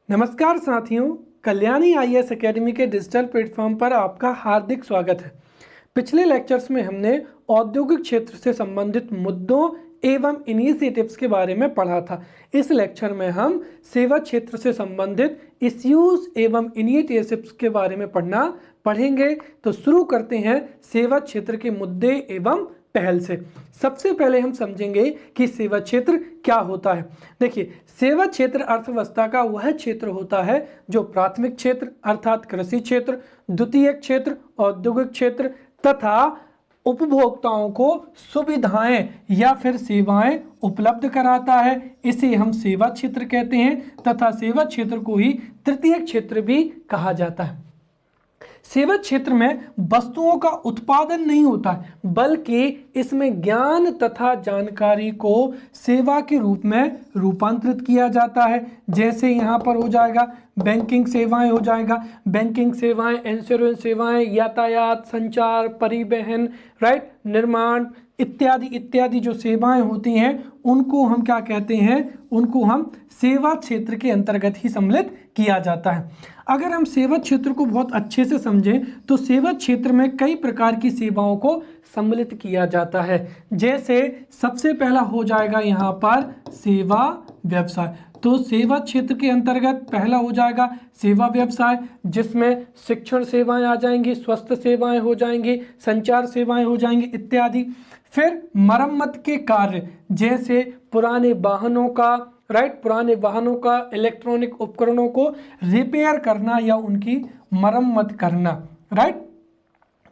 नमस्कार साथियों, Kalyani IAS academy के डिजिटल प्लेटफॉर्म पर आपका हार्दिक स्वागत है। पिछले लेक्चर्स में हमने औद्योगिक क्षेत्र से संबंधित मुद्दों एवं इनिशिएटिव्स के बारे में पढ़ा था। इस लेक्चर में हम सेवा क्षेत्र से संबंधित इश्यूज एवं इनिशिएटिव्स के बारे में पढ़ेंगे। तो शुरू करते हैं सेवा क्षेत्र के मुद्दे एवं पहल से। सबसे पहले हम समझेंगे कि सेवा क्षेत्र क्या होता है। देखिए, सेवा क्षेत्र अर्थव्यवस्था का वह क्षेत्र होता है जो प्राथमिक क्षेत्र अर्थात कृषि क्षेत्र, द्वितीयक क्षेत्र औद्योगिक क्षेत्र तथा उपभोक्ताओं को सुविधाएं या फिर सेवाएं उपलब्ध कराता है। इसे हम सेवा क्षेत्र कहते हैं तथा सेवा क्षेत्र को ही तृतीयक क्षेत्र भी कहा जाता है। सेवा क्षेत्र में वस्तुओं का उत्पादन नहीं होता है, बल्कि इसमें ज्ञान तथा जानकारी को सेवा के रूप में रूपांतरित किया जाता है। जैसे यहाँ पर हो जाएगा बैंकिंग सेवाएं, हो जाएगा बैंकिंग सेवाएं, इंश्योरेंस सेवाएं, यातायात, संचार, परिवहन, राइट, निर्माण इत्यादि इत्यादि जो सेवाएं होती हैं उनको हम क्या कहते हैं, उनको हम सेवा क्षेत्र के अंतर्गत ही सम्मिलित किया जाता है। अगर हम सेवा क्षेत्र को बहुत अच्छे से समझें तो सेवा क्षेत्र में कई प्रकार की सेवाओं को सम्मिलित किया जाता है। जैसे सबसे पहला हो जाएगा यहाँ पर सेवा व्यवसाय। तो सेवा क्षेत्र के अंतर्गत पहला हो जाएगा सेवा व्यवसाय, जिसमें शिक्षण सेवाएं आ जाएंगी, स्वास्थ्य सेवाएं हो जाएंगी, संचार सेवाएं हो जाएंगी इत्यादि। फिर मरम्मत के कार्य, जैसे पुराने वाहनों का, राइट, पुराने वाहनों का इलेक्ट्रॉनिक उपकरणों को रिपेयर करना या उनकी मरम्मत करना, राइट।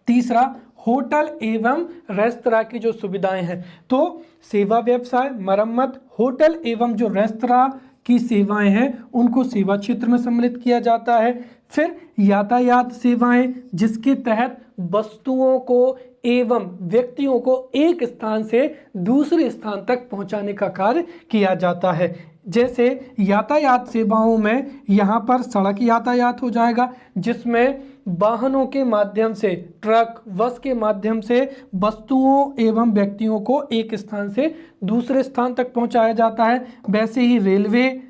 तीसरा होटल एवं रेस्तरां की जो सुविधाएं हैं, तो सेवा व्यवसाय, मरम्मत, होटल एवं जो रेस्तरां की सेवाएं हैं उनको सेवा क्षेत्र में सम्मिलित किया जाता है। फिर यातायात सेवाएं, जिसके तहत वस्तुओं को एवं व्यक्तियों को एक स्थान से दूसरे स्थान तक पहुंचाने का कार्य किया जाता है। जैसे यातायात सेवाओं में यहाँ पर सड़क यातायात हो जाएगा, जिसमें वाहनों के माध्यम से, ट्रक, बस के माध्यम से वस्तुओं एवं व्यक्तियों को एक स्थान से दूसरे स्थान तक पहुंचाया जाता है। वैसे ही रेलवे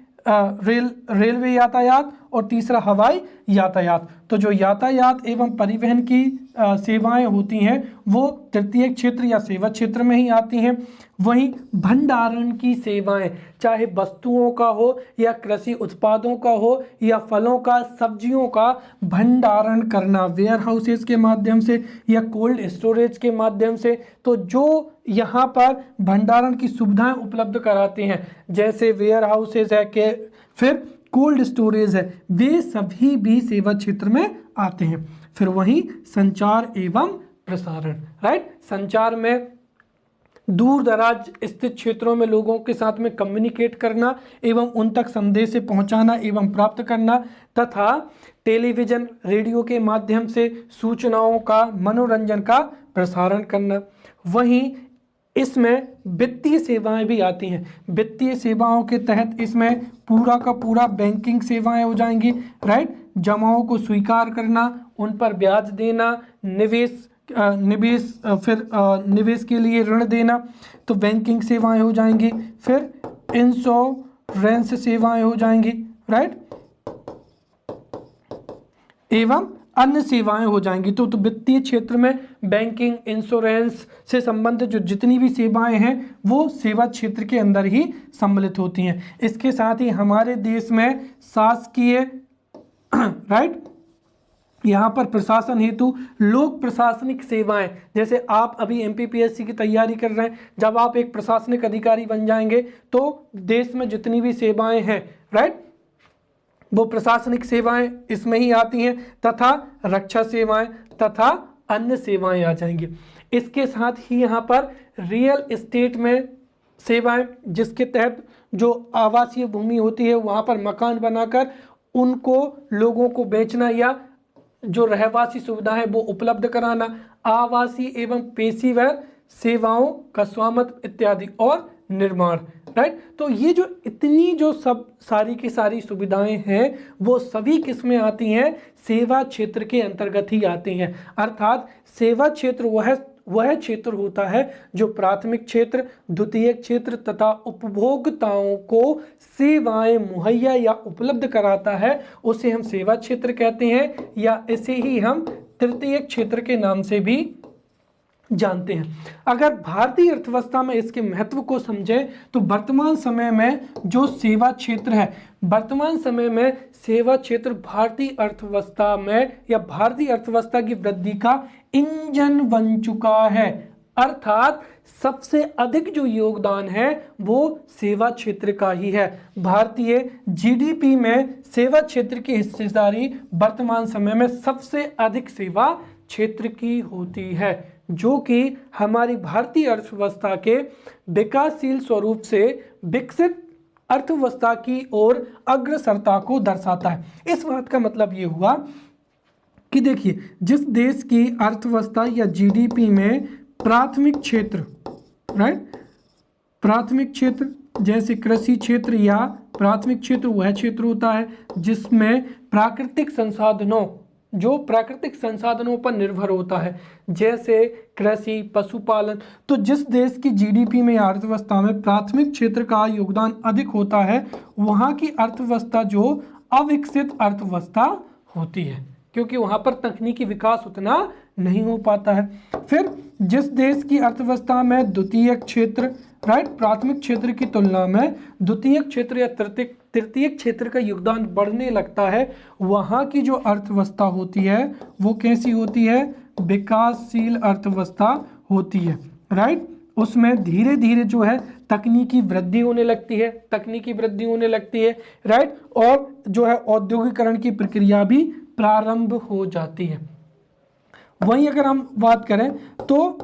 यातायात और तीसरा हवाई यातायात। तो जो यातायात एवं परिवहन की सेवाएं होती हैं वो तृतीय क्षेत्र या सेवा क्षेत्र में ही आती हैं। वहीं भंडारण की सेवाएं, चाहे वस्तुओं का हो या कृषि उत्पादों का हो या फलों का, सब्जियों का भंडारण करना वेयर हाउसेस के माध्यम से या कोल्ड स्टोरेज के माध्यम से, तो जो यहाँ पर भंडारण की सुविधाएं उपलब्ध कराते हैं, जैसे वेयर हाउसेस है के फिर कोल्ड स्टोरेज है, वे सभी भी सेवा क्षेत्र में आते हैं। फिर वहीं संचार एवं प्रसारण, राइट, संचार में दूर दराज स्थित क्षेत्रों में लोगों के साथ में कम्युनिकेट करना एवं उन तक संदेश पहुंचाना एवं प्राप्त करना, तथा टेलीविज़न, रेडियो के माध्यम से सूचनाओं का, मनोरंजन का प्रसारण करना। वहीं इसमें वित्तीय सेवाएं भी आती हैं। वित्तीय सेवाओं के तहत इसमें पूरा का पूरा बैंकिंग सेवाएं हो जाएंगी, राइट, जमाओं को स्वीकार करना, उन पर ब्याज देना, निवेश के लिए ऋण देना, तो बैंकिंग सेवाएं हो जाएंगी। फिर इंश्योरेंस सेवाएं हो जाएंगी, राइट, एवं अन्य सेवाएं हो जाएंगी। तो वित्तीय क्षेत्र में बैंकिंग, इंश्योरेंस से संबंधित जो जितनी भी सेवाएं हैं वो सेवा क्षेत्र के अंदर ही सम्मिलित होती हैं। इसके साथ ही हमारे देश में शासकीय, राइट, यहाँ पर प्रशासन हेतु लोक प्रशासनिक सेवाएं, जैसे आप अभी एमपीपीएससी की तैयारी कर रहे हैं, जब आप एक प्रशासनिक अधिकारी बन जाएंगे तो देश में जितनी भी सेवाएं हैं, राइट, वो प्रशासनिक सेवाएं इसमें ही आती हैं, तथा रक्षा सेवाएं तथा अन्य सेवाएं आ जाएंगी। इसके साथ ही यहाँ पर रियल एस्टेट में सेवाएं, जिसके तहत जो आवासीय भूमि होती है वहाँ पर मकान बनाकर उनको लोगों को बेचना या जो रहवासी सुविधा है वो उपलब्ध कराना, आवासीय एवं पेशेवर सेवाओं का स्वामित्व इत्यादि, और निर्माण, राइट। तो ये जो इतनी जो सब सारी की सारी सुविधाएं हैं वो सभी किसमें आती हैं, सेवा क्षेत्र के अंतर्गत ही आती हैं। अर्थात सेवा क्षेत्र वह वह क्षेत्र होता है जो प्राथमिक क्षेत्र, द्वितीयक क्षेत्र तथा उपभोक्ताओं को सेवाएं मुहैया या उपलब्ध कराता है, उसे हम सेवा क्षेत्र कहते हैं, या इसे ही हम तृतीयक क्षेत्र के नाम से भी जानते हैं। अगर भारतीय अर्थव्यवस्था में इसके महत्व को समझें तो वर्तमान समय में जो सेवा क्षेत्र है, वर्तमान समय में सेवा क्षेत्र भारतीय अर्थव्यवस्था में या भारतीय अर्थव्यवस्था की वृद्धि का इंजन बन चुका है। अर्थात सबसे अधिक जो योगदान है वो सेवा क्षेत्र का ही है। भारतीय जीडीपी में सेवा क्षेत्र की हिस्सेदारी वर्तमान समय में सबसे अधिक सेवा क्षेत्र की होती है, जो कि हमारी भारतीय अर्थव्यवस्था के विकासशील स्वरूप से विकसित अर्थव्यवस्था की ओर अग्रसरता को दर्शाता है। इस बात का मतलब ये हुआ कि देखिए, जिस देश की अर्थव्यवस्था या जीडीपी में प्राथमिक क्षेत्र, राइट, प्राथमिक क्षेत्र जैसे कृषि क्षेत्र या प्राथमिक क्षेत्र वह क्षेत्र होता है जिसमें प्राकृतिक संसाधनों, जो प्राकृतिक संसाधनों पर निर्भर होता है, जैसे कृषि, पशुपालन। तो जिस देश की जीडीपी में या अर्थव्यवस्था में प्राथमिक क्षेत्र का योगदान अधिक होता है, वहाँ की अर्थव्यवस्था जो अविकसित अर्थव्यवस्था होती है, क्योंकि वहाँ पर तकनीकी विकास उतना नहीं हो पाता है। फिर जिस देश की अर्थव्यवस्था में द्वितीयक क्षेत्र, राइट, प्राथमिक क्षेत्र की तुलना में द्वितीयक क्षेत्र या तृतीयक क्षेत्र का योगदान बढ़ने लगता है, वहाँ की जो अर्थव्यवस्था होती है वो कैसी होती है? विकासशील अर्थव्यवस्था होती है, राइट। उसमें धीरे धीरे जो है तकनीकी वृद्धि होने लगती है, राइट, और जो है औद्योगिकरण की प्रक्रिया भी प्रारंभ हो जाती है। वहीं अगर हम बात करें तो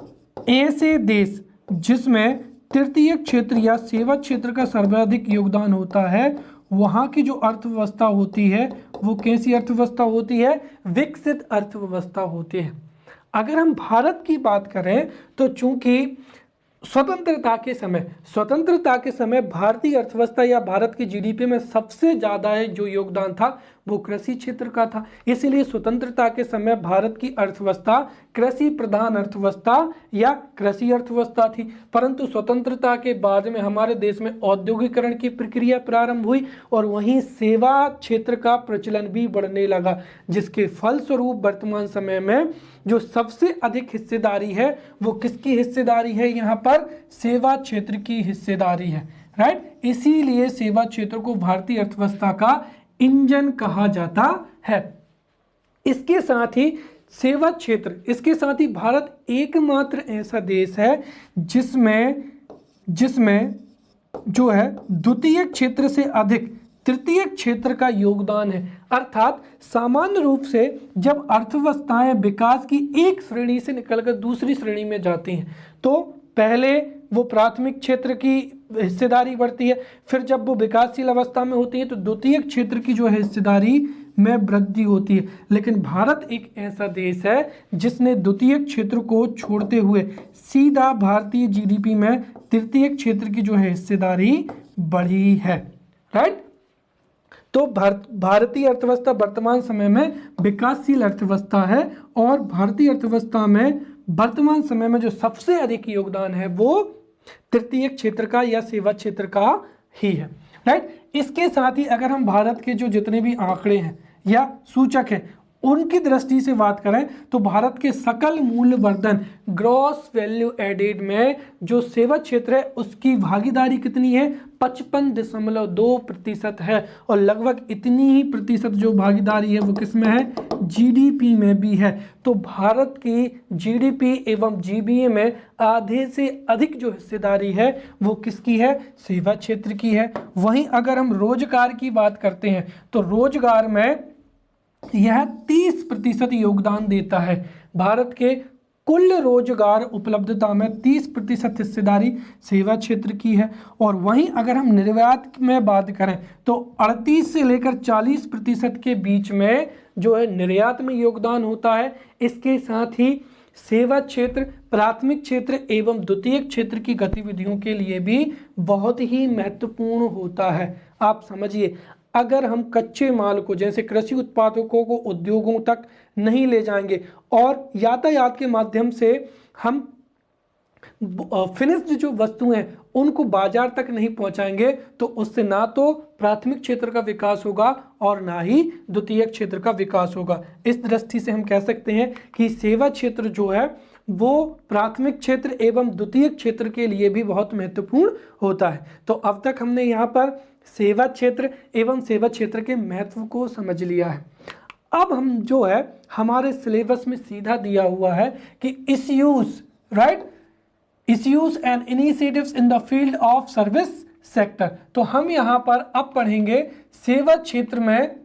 ऐसे देश जिसमें तृतीयक क्षेत्र या सेवा क्षेत्र का सर्वाधिक योगदान होता है, वहाँ की जो अर्थव्यवस्था होती है वो कैसी अर्थव्यवस्था होती है? विकसित अर्थव्यवस्था होती है। अगर हम भारत की बात करें तो चूंकि स्वतंत्रता के समय भारतीय अर्थव्यवस्था या भारत की जीडीपी में सबसे ज़्यादा जो योगदान था वो कृषि क्षेत्र का था, इसीलिए स्वतंत्रता के समय भारत की अर्थव्यवस्था कृषि प्रधान अर्थव्यवस्था या कृषि अर्थव्यवस्था थी। परंतु स्वतंत्रता के बाद में हमारे देश में औद्योगिकरण की प्रक्रिया प्रारंभ हुई और वहीं सेवा क्षेत्र का प्रचलन भी बढ़ने लगा, जिसके फलस्वरूप वर्तमान समय में जो सबसे अधिक हिस्सेदारी है वो किसकी हिस्सेदारी है? यहाँ पर सेवा क्षेत्र की हिस्सेदारी है, राइट। इसीलिए सेवा क्षेत्र को भारतीय अर्थव्यवस्था का इंजन कहा जाता है। इसके साथ ही सेवा क्षेत्र, इसके साथ ही भारत एकमात्र ऐसा देश है जिसमें जो है द्वितीयक क्षेत्र से अधिक तृतीयक क्षेत्र का योगदान है। अर्थात सामान्य रूप से जब अर्थव्यवस्थाएं विकास की एक श्रेणी से निकलकर दूसरी श्रेणी में जाती हैं तो पहले वो प्राथमिक क्षेत्र की हिस्सेदारी बढ़ती है, फिर जब वो विकासशील अवस्था में होती है तो द्वितीयक क्षेत्र की जो है हिस्सेदारी में वृद्धि होती है। लेकिन भारत एक ऐसा देश है जिसने द्वितीयक क्षेत्र को छोड़ते हुए सीधा भारतीय जीडीपी में तृतीयक क्षेत्र की जो है हिस्सेदारी बढ़ी है, राइट। तो भारतीय अर्थव्यवस्था वर्तमान समय में विकासशील अर्थव्यवस्था है और भारतीय अर्थव्यवस्था में वर्तमान समय में जो सबसे अधिक योगदान है वो तृतीयक क्षेत्र का या सेवा क्षेत्र का ही है, राइट। इसके साथ ही अगर हम भारत के जो जितने भी आंकड़े हैं या सूचक हैं उनकी दृष्टि से बात करें तो भारत के सकल मूल्य वर्धन ग्रॉस वैल्यू एडेड में जो सेवा क्षेत्र है उसकी भागीदारी कितनी है? 55.2% है और लगभग इतनी ही प्रतिशत जो भागीदारी है वो किसमें है? जीडीपी में भी है। तो भारत की जीडीपी एवं जीबीए में आधे से अधिक जो हिस्सेदारी है वो किसकी है? सेवा क्षेत्र की है। वहीं अगर हम रोजगार की बात करते हैं तो रोजगार में यह 30% योगदान देता है। भारत के कुल रोजगार उपलब्धता में 30% हिस्सेदारी सेवा क्षेत्र की है। और वहीं अगर हम निर्यात में बात करें तो 38 से लेकर 40% के बीच में जो है निर्यात में योगदान होता है। इसके साथ ही सेवा क्षेत्र प्राथमिक क्षेत्र एवं द्वितीयक क्षेत्र की गतिविधियों के लिए भी बहुत ही महत्वपूर्ण होता है। आप समझिए, अगर हम कच्चे माल को जैसे कृषि उत्पादकों को उद्योगों तक नहीं ले जाएंगे और यातायात के माध्यम से हम फिनिश्ड जो वस्तु हैं उनको बाजार तक नहीं पहुंचाएंगे तो उससे ना तो प्राथमिक क्षेत्र का विकास होगा और ना ही द्वितीयक क्षेत्र का विकास होगा। इस दृष्टि से हम कह सकते हैं कि सेवा क्षेत्र जो है वो प्राथमिक क्षेत्र एवं द्वितीयक क्षेत्र के लिए भी बहुत महत्वपूर्ण होता है। तो अब तक हमने यहाँ पर सेवा क्षेत्र एवं सेवा क्षेत्र के महत्व को समझ लिया है। अब हम जो है हमारे सिलेबस में सीधा दिया हुआ है कि issues, right, issues and initiatives in the field of service sector. तो हम यहाँ पर अब पढ़ेंगे सेवा क्षेत्र में,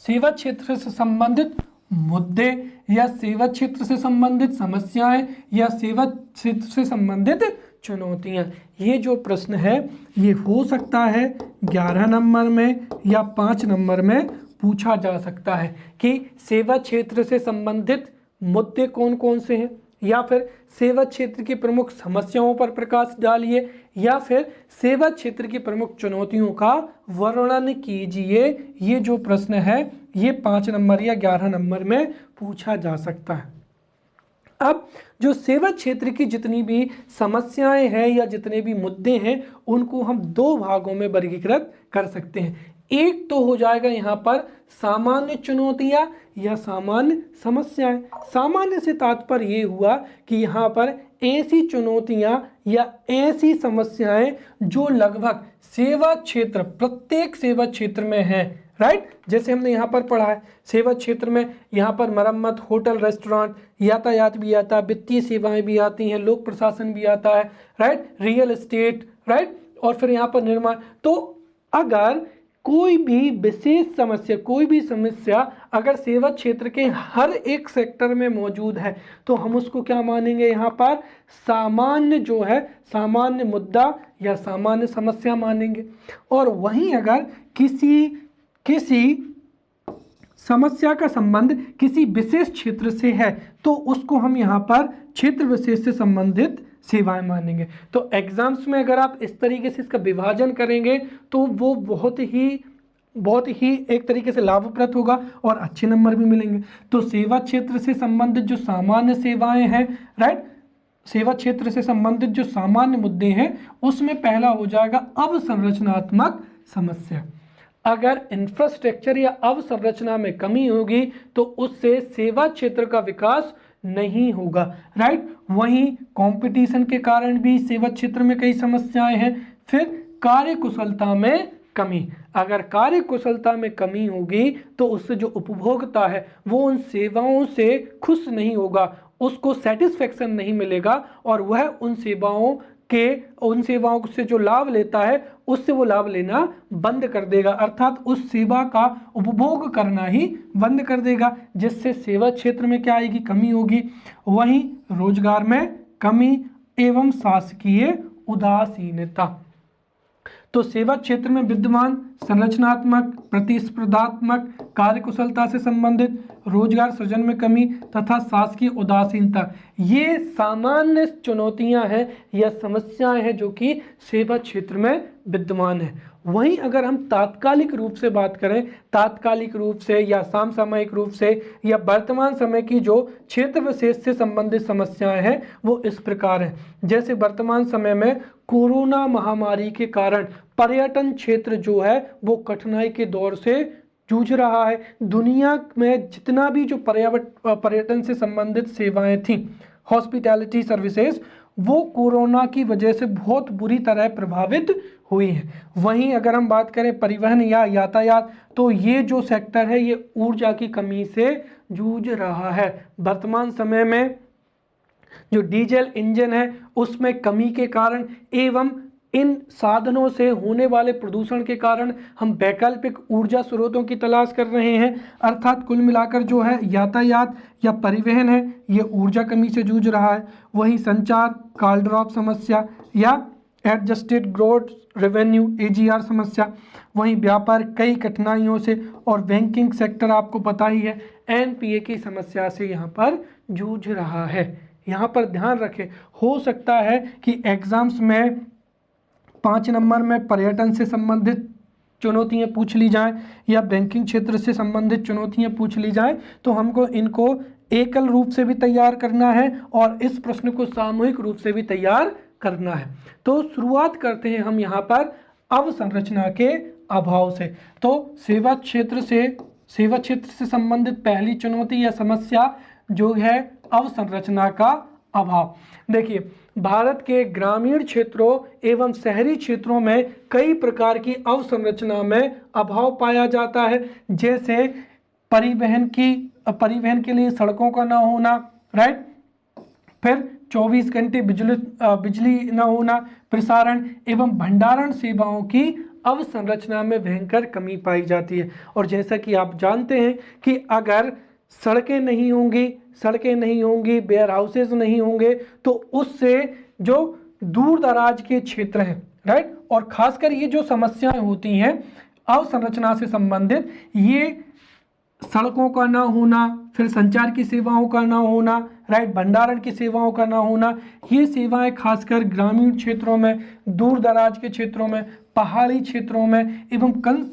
सेवा क्षेत्र से संबंधित मुद्दे या सेवा क्षेत्र से संबंधित समस्याएं या सेवा क्षेत्र से संबंधित चुनौतियां। ये जो प्रश्न है ये हो सकता है 11 नंबर में या 5 नंबर में पूछा जा सकता है कि सेवा क्षेत्र से संबंधित मुद्दे कौन कौन से हैं, या फिर सेवा क्षेत्र की प्रमुख समस्याओं पर प्रकाश डालिए, या फिर सेवा क्षेत्र की प्रमुख चुनौतियों का वर्णन कीजिए। ये जो प्रश्न है ये 5 नंबर या 11 नंबर में पूछा जा सकता है। अब जो सेवा क्षेत्र की जितनी भी समस्याएं हैं या जितने भी मुद्दे हैं उनको हम 2 भागों में वर्गीकृत कर सकते हैं। एक तो हो जाएगा यहाँ पर सामान्य चुनौतियाँ या सामान्य समस्याएं। सामान्य से तात्पर्य ये हुआ कि यहाँ पर ऐसी चुनौतियाँ या ऐसी समस्याएं जो लगभग सेवा क्षेत्र, प्रत्येक सेवा क्षेत्र में हैं, राइट। जैसे हमने यहाँ पर पढ़ा है सेवा क्षेत्र में यहाँ पर मरम्मत, होटल, रेस्टोरेंट, यातायात भी आता है, वित्तीय सेवाएं भी आती हैं, लोक प्रशासन भी आता है, राइट, रियल एस्टेट, राइट, और फिर यहाँ पर निर्माण। तो अगर कोई भी विशेष समस्या, कोई भी समस्या अगर सेवा क्षेत्र के हर एक सेक्टर में मौजूद है तो हम उसको क्या मानेंगे, यहाँ पर सामान्य जो है, सामान्य मुद्दा या सामान्य समस्या मानेंगे। और वहीं अगर किसी समस्या का संबंध किसी विशेष क्षेत्र से है तो उसको हम यहाँ पर क्षेत्र विशेष से संबंधित सेवाएं मानेंगे। तो एग्जाम्स में अगर आप इस तरीके से इसका विभाजन करेंगे तो वो बहुत ही एक तरीके से लाभप्रद होगा और अच्छे नंबर भी मिलेंगे। तो सेवा क्षेत्र से संबंधित जो सामान्य सेवाएं हैं, राइट, सेवा क्षेत्र से संबंधित जो सामान्य मुद्दे हैं उसमें पहला हो जाएगा अवसंरचनात्मक समस्या। अगर इंफ्रास्ट्रक्चर या अवसंरचना में कमी होगी तो उससे सेवा क्षेत्र का विकास नहीं होगा, राइट। वहीं कंपटीशन के कारण भी सेवा क्षेत्र में कई समस्याएं हैं। फिर कार्यकुशलता में कमी, अगर कार्यकुशलता में कमी होगी तो उससे जो उपभोक्ता है वो उन सेवाओं से खुश नहीं होगा, उसको सेटिस्फेक्शन नहीं मिलेगा और वह उन सेवाओं से जो लाभ लेता है उससे वो लाभ लेना बंद कर देगा, अर्थात उस सेवा का उपभोग करना ही बंद कर देगा, जिससे सेवा क्षेत्र में क्या आएगी, कमी होगी। वहीं रोजगार में कमी एवं शासकीय उदासीनता। तो सेवा क्षेत्र में विद्यमान संरचनात्मक, प्रतिस्पर्धात्मक, कार्यकुशलता से संबंधित, रोजगार सृजन में कमी तथा शासकीय उदासीनता, ये सामान्य चुनौतियां हैं या समस्याएं हैं जो कि सेवा क्षेत्र में विद्यमान है। वहीं अगर हम तात्कालिक रूप से बात करें, तात्कालिक रूप से या समसामयिक रूप से या वर्तमान समय की जो क्षेत्र विशेष से संबंधित समस्याएं हैं वो इस प्रकार हैं। जैसे वर्तमान समय में कोरोना महामारी के कारण पर्यटन क्षेत्र जो है वो कठिनाई के दौर से जूझ रहा है। दुनिया में जितना भी जो पर्यटन से संबंधित सेवाएं थी, हॉस्पिटैलिटी सर्विसेज, वो कोरोना की वजह से बहुत बुरी तरह प्रभावित हुई है। वहीं अगर हम बात करें परिवहन या यातायात, तो ये जो सेक्टर है ये ऊर्जा की कमी से जूझ रहा है। वर्तमान समय में जो डीजल इंजन है उसमें कमी के कारण एवं इन साधनों से होने वाले प्रदूषण के कारण हम वैकल्पिक ऊर्जा स्रोतों की तलाश कर रहे हैं। अर्थात कुल मिलाकर जो है यातायात या परिवहन है ये ऊर्जा कमी से जूझ रहा है। वहीं संचार, कॉल ड्रॉप समस्या या एडजस्टेड ग्रोथ रेवेन्यू AGR समस्या। वहीं व्यापार कई कठिनाइयों से, और बैंकिंग सेक्टर आपको पता ही है NPA की समस्या से यहाँ पर जूझ रहा है। यहाँ पर ध्यान रखें, हो सकता है कि एग्जाम्स में 5 नंबर में पर्यटन से संबंधित चुनौतियाँ पूछ ली जाएं या बैंकिंग क्षेत्र से संबंधित चुनौतियाँ पूछ ली जाएं, तो हमको इनको एकल रूप से भी तैयार करना है और इस प्रश्न को सामूहिक रूप से भी तैयार करना है। तो शुरुआत करते हैं हम यहाँ पर अवसंरचना के अभाव से। तो सेवा क्षेत्र से संबंधित पहली चुनौती या समस्या जो है अवसंरचना का अभाव। देखिए, भारत के ग्रामीण क्षेत्रों एवं शहरी क्षेत्रों में कई प्रकार की अवसंरचना में अभाव पाया जाता है, जैसे परिवहन के लिए सड़कों का ना होना, राइट, फिर 24 घंटे बिजली न होना, प्रसारण एवं भंडारण सेवाओं की अवसंरचना में भयंकर कमी पाई जाती है। और जैसा कि आप जानते हैं कि अगर सड़कें नहीं होंगी, वेयर हाउसेज नहीं होंगे, तो उससे जो दूर दराज के क्षेत्र हैं, राइट, और खासकर ये जो समस्याएं होती हैं अवसंरचना से संबंधित, ये सड़कों का ना होना, फिर संचार की सेवाओं का ना होना, राइट, भंडारण की सेवाओं का ना होना, ये सेवाएं खासकर ग्रामीण क्षेत्रों में, दूर दराज के क्षेत्रों में, पहाड़ी क्षेत्रों में एवं कम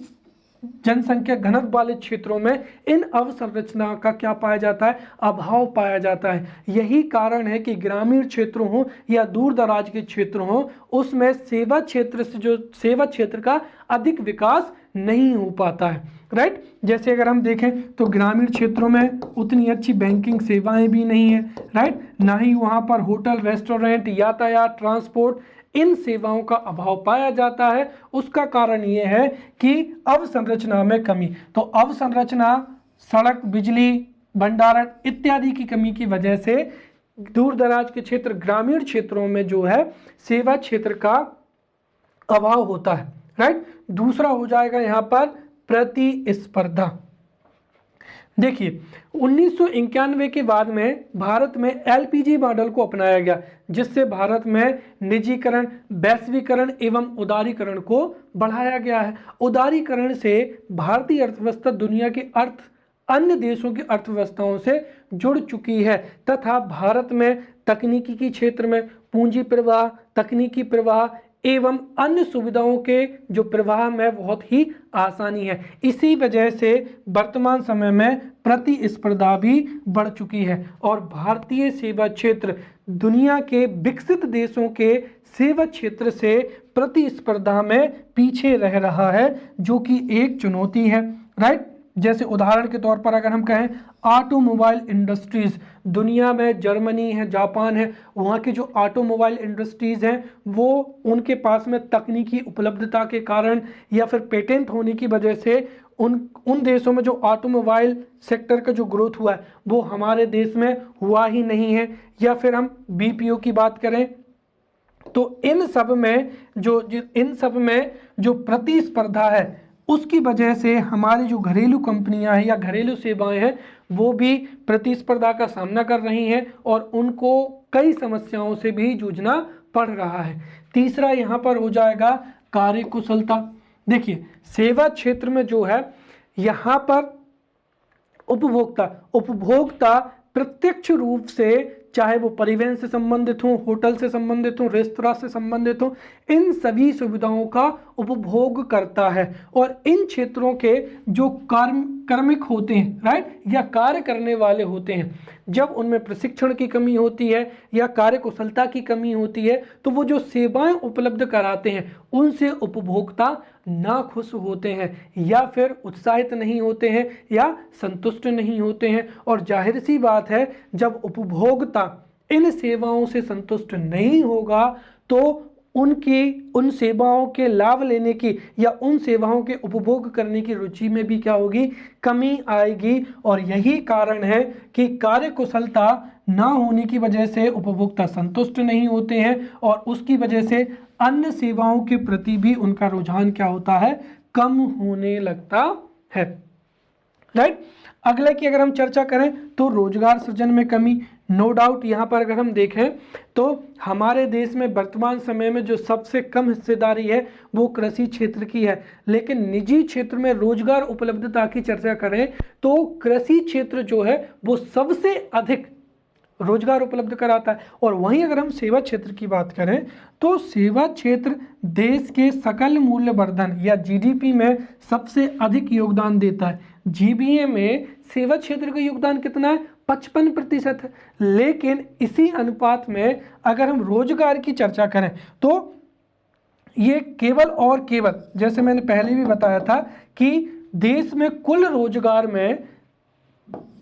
जनसंख्या घनत्व वाले क्षेत्रों में इन अवसंरचना का क्या पाया जाता है, अभाव पाया जाता है। यही कारण है कि ग्रामीण क्षेत्र हो या दूर दराज के क्षेत्र हो, उसमें सेवा क्षेत्र का अधिक विकास नहीं हो पाता है, राइट। जैसे अगर हम देखें तो ग्रामीण क्षेत्रों में उतनी अच्छी बैंकिंग सेवाएं भी नहीं है, राइट, ना ही वहां पर होटल, रेस्टोरेंट, यातायात, ट्रांसपोर्ट, इन सेवाओं का अभाव पाया जाता है। उसका कारण यह है कि अवसंरचना में कमी। तो अवसंरचना, सड़क, बिजली, भंडारण इत्यादि की कमी की वजह से दूर दराज के क्षेत्र, ग्रामीण क्षेत्रों में जो है सेवा क्षेत्र का अभाव होता है, राइट। दूसरा हो जाएगा यहाँ पर प्रतिस्पर्धा। देखिए, 1991 के बाद में भारत में एलपीजी मॉडल को अपनाया गया, जिससे भारत में निजीकरण, वैश्वीकरण एवं उदारीकरण को बढ़ाया गया है। उदारीकरण से भारतीय अर्थव्यवस्था दुनिया के अन्य देशों की अर्थव्यवस्थाओं से जुड़ चुकी है तथा भारत में तकनीकी के क्षेत्र में पूंजी प्रवाह, तकनीकी प्रवाह एवं अन्य सुविधाओं के जो प्रवाह में बहुत ही आसानी है। इसी वजह से वर्तमान समय में प्रतिस्पर्धा भी बढ़ चुकी है और भारतीय सेवा क्षेत्र दुनिया के विकसित देशों के सेवा क्षेत्र से प्रतिस्पर्धा में पीछे रह रहा है, जो कि एक चुनौती है, राइट। जैसे उदाहरण के तौर पर अगर हम कहें ऑटोमोबाइल इंडस्ट्रीज, दुनिया में जर्मनी है, जापान है, वहाँ की जो ऑटोमोबाइल इंडस्ट्रीज हैं वो उनके पास में तकनीकी उपलब्धता के कारण या फिर पेटेंट होने की वजह से उन देशों में जो ऑटोमोबाइल सेक्टर का जो ग्रोथ हुआ है वो हमारे देश में हुआ ही नहीं है। या फिर हम बीपीओ की बात करें तो इन सब में जो प्रतिस्पर्धा है उसकी वजह से हमारी जो घरेलू कंपनियां हैं या घरेलू सेवाएं हैं वो भी प्रतिस्पर्धा का सामना कर रही हैं और उनको कई समस्याओं से भी जूझना पड़ रहा है। तीसरा यहाँ पर हो जाएगा कार्यकुशलता। देखिए, सेवा क्षेत्र में जो है यहाँ पर उपभोक्ता प्रत्यक्ष रूप से, चाहे वो परिवहन से संबंधित हो, होटल से संबंधित हो, रेस्तरां से संबंधित हो, इन सभी सुविधाओं का उपभोग करता है। और इन क्षेत्रों के जो कार्मिक होते हैं, राइट, या कार्य करने वाले होते हैं, जब उनमें प्रशिक्षण की कमी होती है या कार्यकुशलता की कमी होती है तो वो जो सेवाएं उपलब्ध कराते हैं उनसे उपभोक्ता नाखुश होते हैं या फिर उत्साहित नहीं होते हैं या संतुष्ट नहीं होते हैं। और जाहिर सी बात है, जब उपभोक्ता इन सेवाओं से संतुष्ट नहीं होगा तो उन सेवाओं के लाभ लेने की या उन सेवाओं के उपभोग करने की रुचि में भी क्या होगी, कमी आएगी। और यही कारण है कि कार्यकुशलता ना होने की वजह से उपभोक्ता संतुष्ट नहीं होते हैं और उसकी वजह से अन्य सेवाओं के प्रति भी उनका रुझान क्या होता है, कम होने लगता है, राइट। अगले की अगर हम चर्चा करें तो रोजगार सृजन में कमी। नो डाउट यहाँ पर अगर हम देखें तो हमारे देश में वर्तमान समय में जो सबसे कम हिस्सेदारी है वो कृषि क्षेत्र की है, लेकिन निजी क्षेत्र में रोजगार उपलब्धता की चर्चा करें तो कृषि क्षेत्र जो है वो सबसे अधिक रोजगार उपलब्ध कराता है। और वहीं अगर हम सेवा क्षेत्र की बात करें तो सेवा क्षेत्र देश के सकल मूल्य वर्धन या जीडीपी में सबसे अधिक योगदान देता है। जीबीए में सेवा क्षेत्र का योगदान कितना है, 55% है। लेकिन इसी अनुपात में अगर हम रोजगार की चर्चा करें तो ये केवल और केवल, जैसे मैंने पहले भी बताया था कि देश में कुल रोजगार में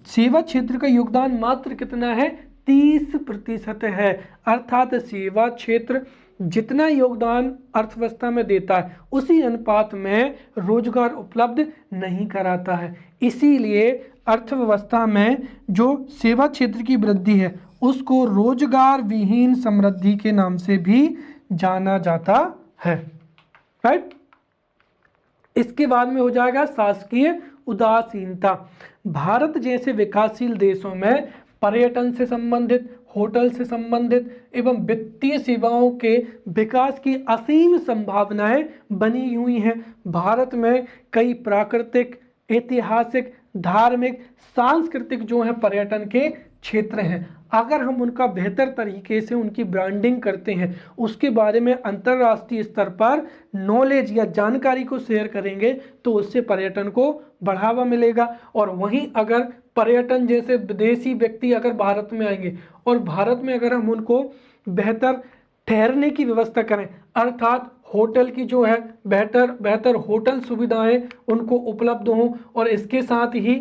सेवा क्षेत्र का योगदान मात्र कितना है, 30% है। अर्थात सेवा क्षेत्र जितना योगदान अर्थव्यवस्था में देता है उसी अनुपात में रोजगार उपलब्ध नहीं कराता है। इसीलिए अर्थव्यवस्था में जो सेवा क्षेत्र की वृद्धि है उसको रोजगार विहीन समृद्धि के नाम से भी जाना जाता है। राइट। इसके बाद में हो जाएगा शासकीय उदासीनता। भारत जैसे विकासशील देशों में पर्यटन से संबंधित, होटल से संबंधित एवं वित्तीय सेवाओं के विकास की असीम संभावनाएं बनी हुई हैं। भारत में कई प्राकृतिक, ऐतिहासिक, धार्मिक, सांस्कृतिक जो है पर्यटन के क्षेत्र हैं। अगर हम उनका बेहतर तरीके से उनकी ब्रांडिंग करते हैं, उसके बारे में अंतर्राष्ट्रीय स्तर पर नॉलेज या जानकारी को शेयर करेंगे तो उससे पर्यटन को बढ़ावा मिलेगा। और वहीं अगर पर्यटन जैसे विदेशी व्यक्ति अगर भारत में आएंगे और भारत में अगर हम उनको बेहतर ठहरने की व्यवस्था करें, अर्थात होटल की जो है बेहतर होटल सुविधाएं उनको उपलब्ध हों, और इसके साथ ही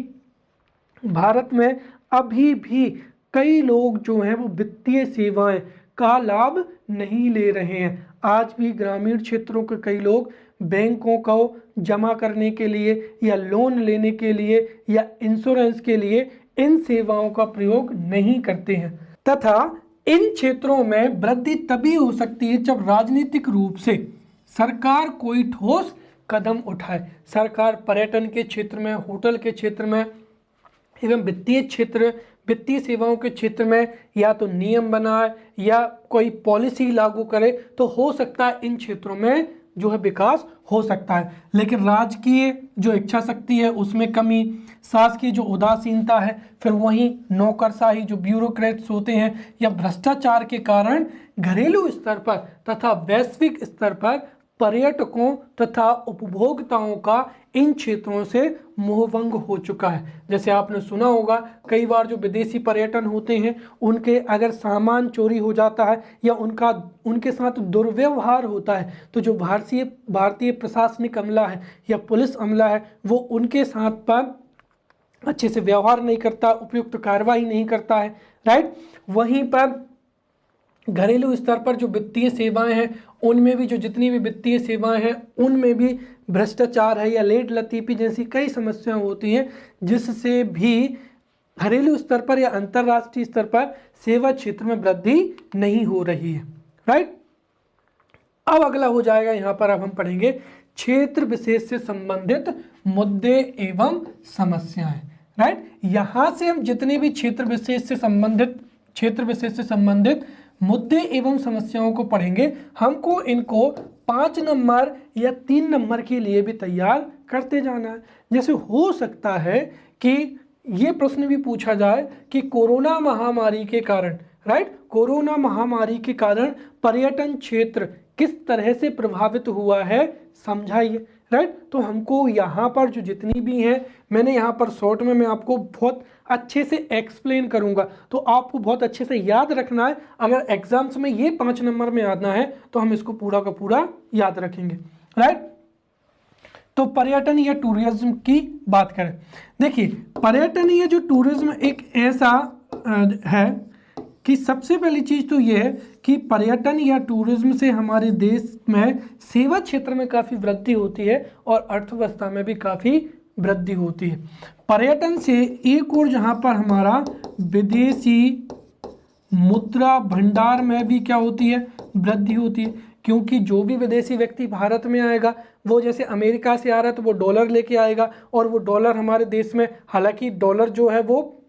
भारत में अभी भी कई लोग जो हैं वो वित्तीय सेवाएं का लाभ नहीं ले रहे हैं। आज भी ग्रामीण क्षेत्रों के कई लोग बैंकों को जमा करने के लिए या लोन लेने के लिए या इंश्योरेंस के लिए इन सेवाओं का प्रयोग नहीं करते हैं। तथा इन क्षेत्रों में वृद्धि तभी हो सकती है जब राजनीतिक रूप से सरकार कोई ठोस कदम उठाए। सरकार पर्यटन के क्षेत्र में, होटल के क्षेत्र में एवं वित्तीय सेवाओं के क्षेत्र में या तो नियम बनाए या कोई पॉलिसी लागू करे तो हो सकता है इन क्षेत्रों में जो है विकास हो सकता है। लेकिन राजकीय जो इच्छा शक्ति है उसमें कमी, शासकीय जो उदासीनता है, फिर वहीं नौकरशाही जो ब्यूरोक्रेट्स होते हैं या भ्रष्टाचार के कारण घरेलू स्तर पर तथा वैश्विक स्तर पर पर्यटकों तथा उपभोक्ताओं का इन क्षेत्रों से मोहभंग हो चुका है। जैसे आपने सुना होगा कई बार जो विदेशी पर्यटन होते हैं उनके अगर सामान चोरी हो जाता है या उनके साथ दुर्व्यवहार होता है तो जो भारतीय प्रशासनिक अमला है या पुलिस अमला है वो उनके साथ पर अच्छे से व्यवहार नहीं करता, उपयुक्त कार्रवाई नहीं करता है। राइट। वहीं पर घरेलू स्तर पर जो वित्तीय सेवाएं हैं उनमें भी, जो जितनी भी वित्तीय सेवाएं हैं उनमें भी भ्रष्टाचार है या लेट लतीफ़ी जैसी कई समस्याएं होती हैं, जिससे भी घरेलू स्तर पर या अंतर्राष्ट्रीय स्तर पर सेवा क्षेत्र में वृद्धि नहीं हो रही है। राइट। अब अगला हो जाएगा, यहाँ पर अब हम पढ़ेंगे क्षेत्र विशेष से संबंधित मुद्दे एवं समस्याएं। राइट। यहाँ से हम जितने भी क्षेत्र विशेष से संबंधित मुद्दे एवं समस्याओं को पढ़ेंगे, हमको इनको 5 नंबर या 3 नंबर के लिए भी तैयार करते जाना है। जैसे हो सकता है कि ये प्रश्न भी पूछा जाए कि कोरोना महामारी के कारण, राइट, कोरोना महामारी के कारण पर्यटन क्षेत्र किस तरह से प्रभावित हुआ है, समझाइए। राइट। तो हमको यहाँ पर जो जितनी भी हैं मैंने यहाँ पर शॉर्ट में मैं आपको बहुत अच्छे से एक्सप्लेन करूँगा, तो आपको बहुत अच्छे से याद रखना है। अगर एग्जाम्स में ये 5 नंबर में आना है तो हम इसको पूरा का पूरा याद रखेंगे। राइट। तो पर्यटन या टूरिज्म की बात करें, देखिए पर्यटन या जो टूरिज्म एक ऐसा है कि सबसे पहली चीज़ तो ये है कि पर्यटन या टूरिज्म से हमारे देश में सेवा क्षेत्र में काफ़ी वृद्धि होती है और अर्थव्यवस्था में भी काफ़ी वृद्धि होती है। पर्यटन से एक और जहाँ पर हमारा विदेशी मुद्रा भंडार में भी क्या होती है, वृद्धि होती है, क्योंकि जो भी विदेशी व्यक्ति भारत में आएगा वो जैसे अमेरिका से आ रहा है तो वो डॉलर लेके आएगा और वो डॉलर हमारे देश में, हालांकि डॉलर जो है वो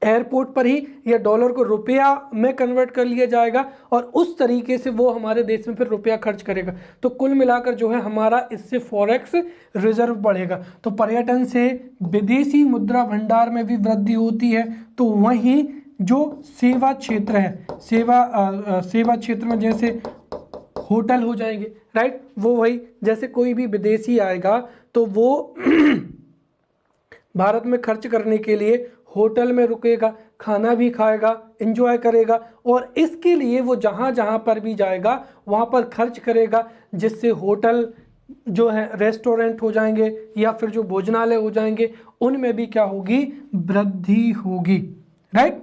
एयरपोर्ट पर ही या डॉलर को रुपया में कन्वर्ट कर लिया जाएगा और उस तरीके से वो हमारे देश में फिर रुपया खर्च करेगा। तो कुल मिलाकर जो है हमारा इससे फॉरेक्स रिजर्व बढ़ेगा। तो पर्यटन से विदेशी मुद्रा भंडार में भी वृद्धि होती है। तो वहीं जो सेवा क्षेत्र है, सेवा क्षेत्र में जैसे होटल हो जाएंगे, राइट, वो वही जैसे कोई भी विदेशी आएगा तो वो भारत में खर्च करने के लिए होटल में रुकेगा, खाना भी खाएगा, एंजॉय करेगा, और इसके लिए वो जहाँ जहाँ पर भी जाएगा वहाँ पर खर्च करेगा, जिससे होटल जो है रेस्टोरेंट हो जाएंगे या फिर जो भोजनालय हो जाएंगे उनमें भी क्या होगी, वृद्धि होगी। राइट।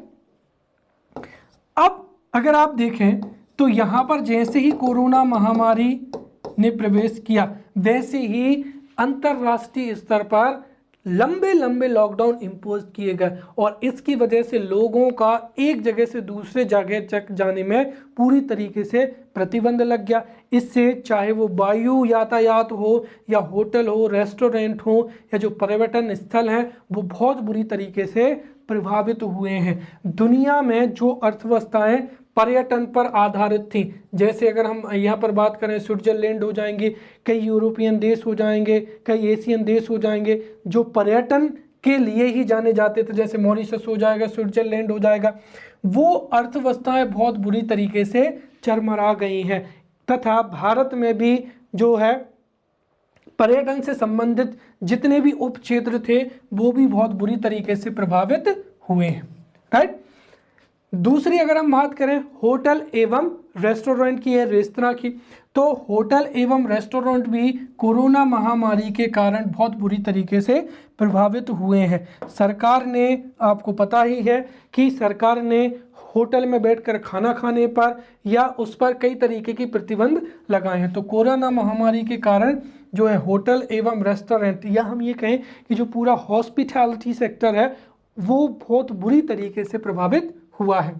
अब अगर आप देखें तो यहाँ पर जैसे ही कोरोना महामारी ने प्रवेश किया वैसे ही अंतरराष्ट्रीय स्तर पर लंबे लंबे लॉकडाउन इम्पोज किए गए, और इसकी वजह से लोगों का एक जगह से दूसरे जगह तक जाने में पूरी तरीके से प्रतिबंध लग गया। इससे चाहे वो वायु यातायात हो या होटल हो, रेस्टोरेंट हो या जो पर्यटन स्थल हैं वो बहुत बुरी तरीके से प्रभावित हुए हैं। दुनिया में जो अर्थव्यवस्थाएं पर्यटन पर आधारित थी, जैसे अगर हम यहाँ पर बात करें स्विट्जरलैंड हो जाएंगे, कई यूरोपियन देश हो जाएंगे, कई एशियन देश हो जाएंगे जो पर्यटन के लिए ही जाने जाते थे, जैसे मॉरिशस हो जाएगा, स्विट्जरलैंड हो जाएगा, वो अर्थव्यवस्थाएं बहुत बुरी तरीके से चरमरा गई हैं। तथा भारत में भी जो है पर्यटन से संबंधित जितने भी उप क्षेत्र थे वो भी बहुत बुरी तरीके से प्रभावित हुए हैं। राइट। दूसरी अगर हम बात करें होटल एवं रेस्टोरेंट की है, रेस्तरां की, तो होटल एवं रेस्टोरेंट भी कोरोना महामारी के कारण बहुत बुरी तरीके से प्रभावित हुए हैं। सरकार ने, आपको पता ही है कि सरकार ने होटल में बैठकर खाना खाने पर या उस पर कई तरीके की प्रतिबंध लगाए हैं। तो कोरोना महामारी के कारण जो है होटल एवं रेस्टोरेंट, या हम ये कहें कि जो पूरा हॉस्पिटैलिटी सेक्टर है वो बहुत बुरी तरीके से प्रभावित हुआ है।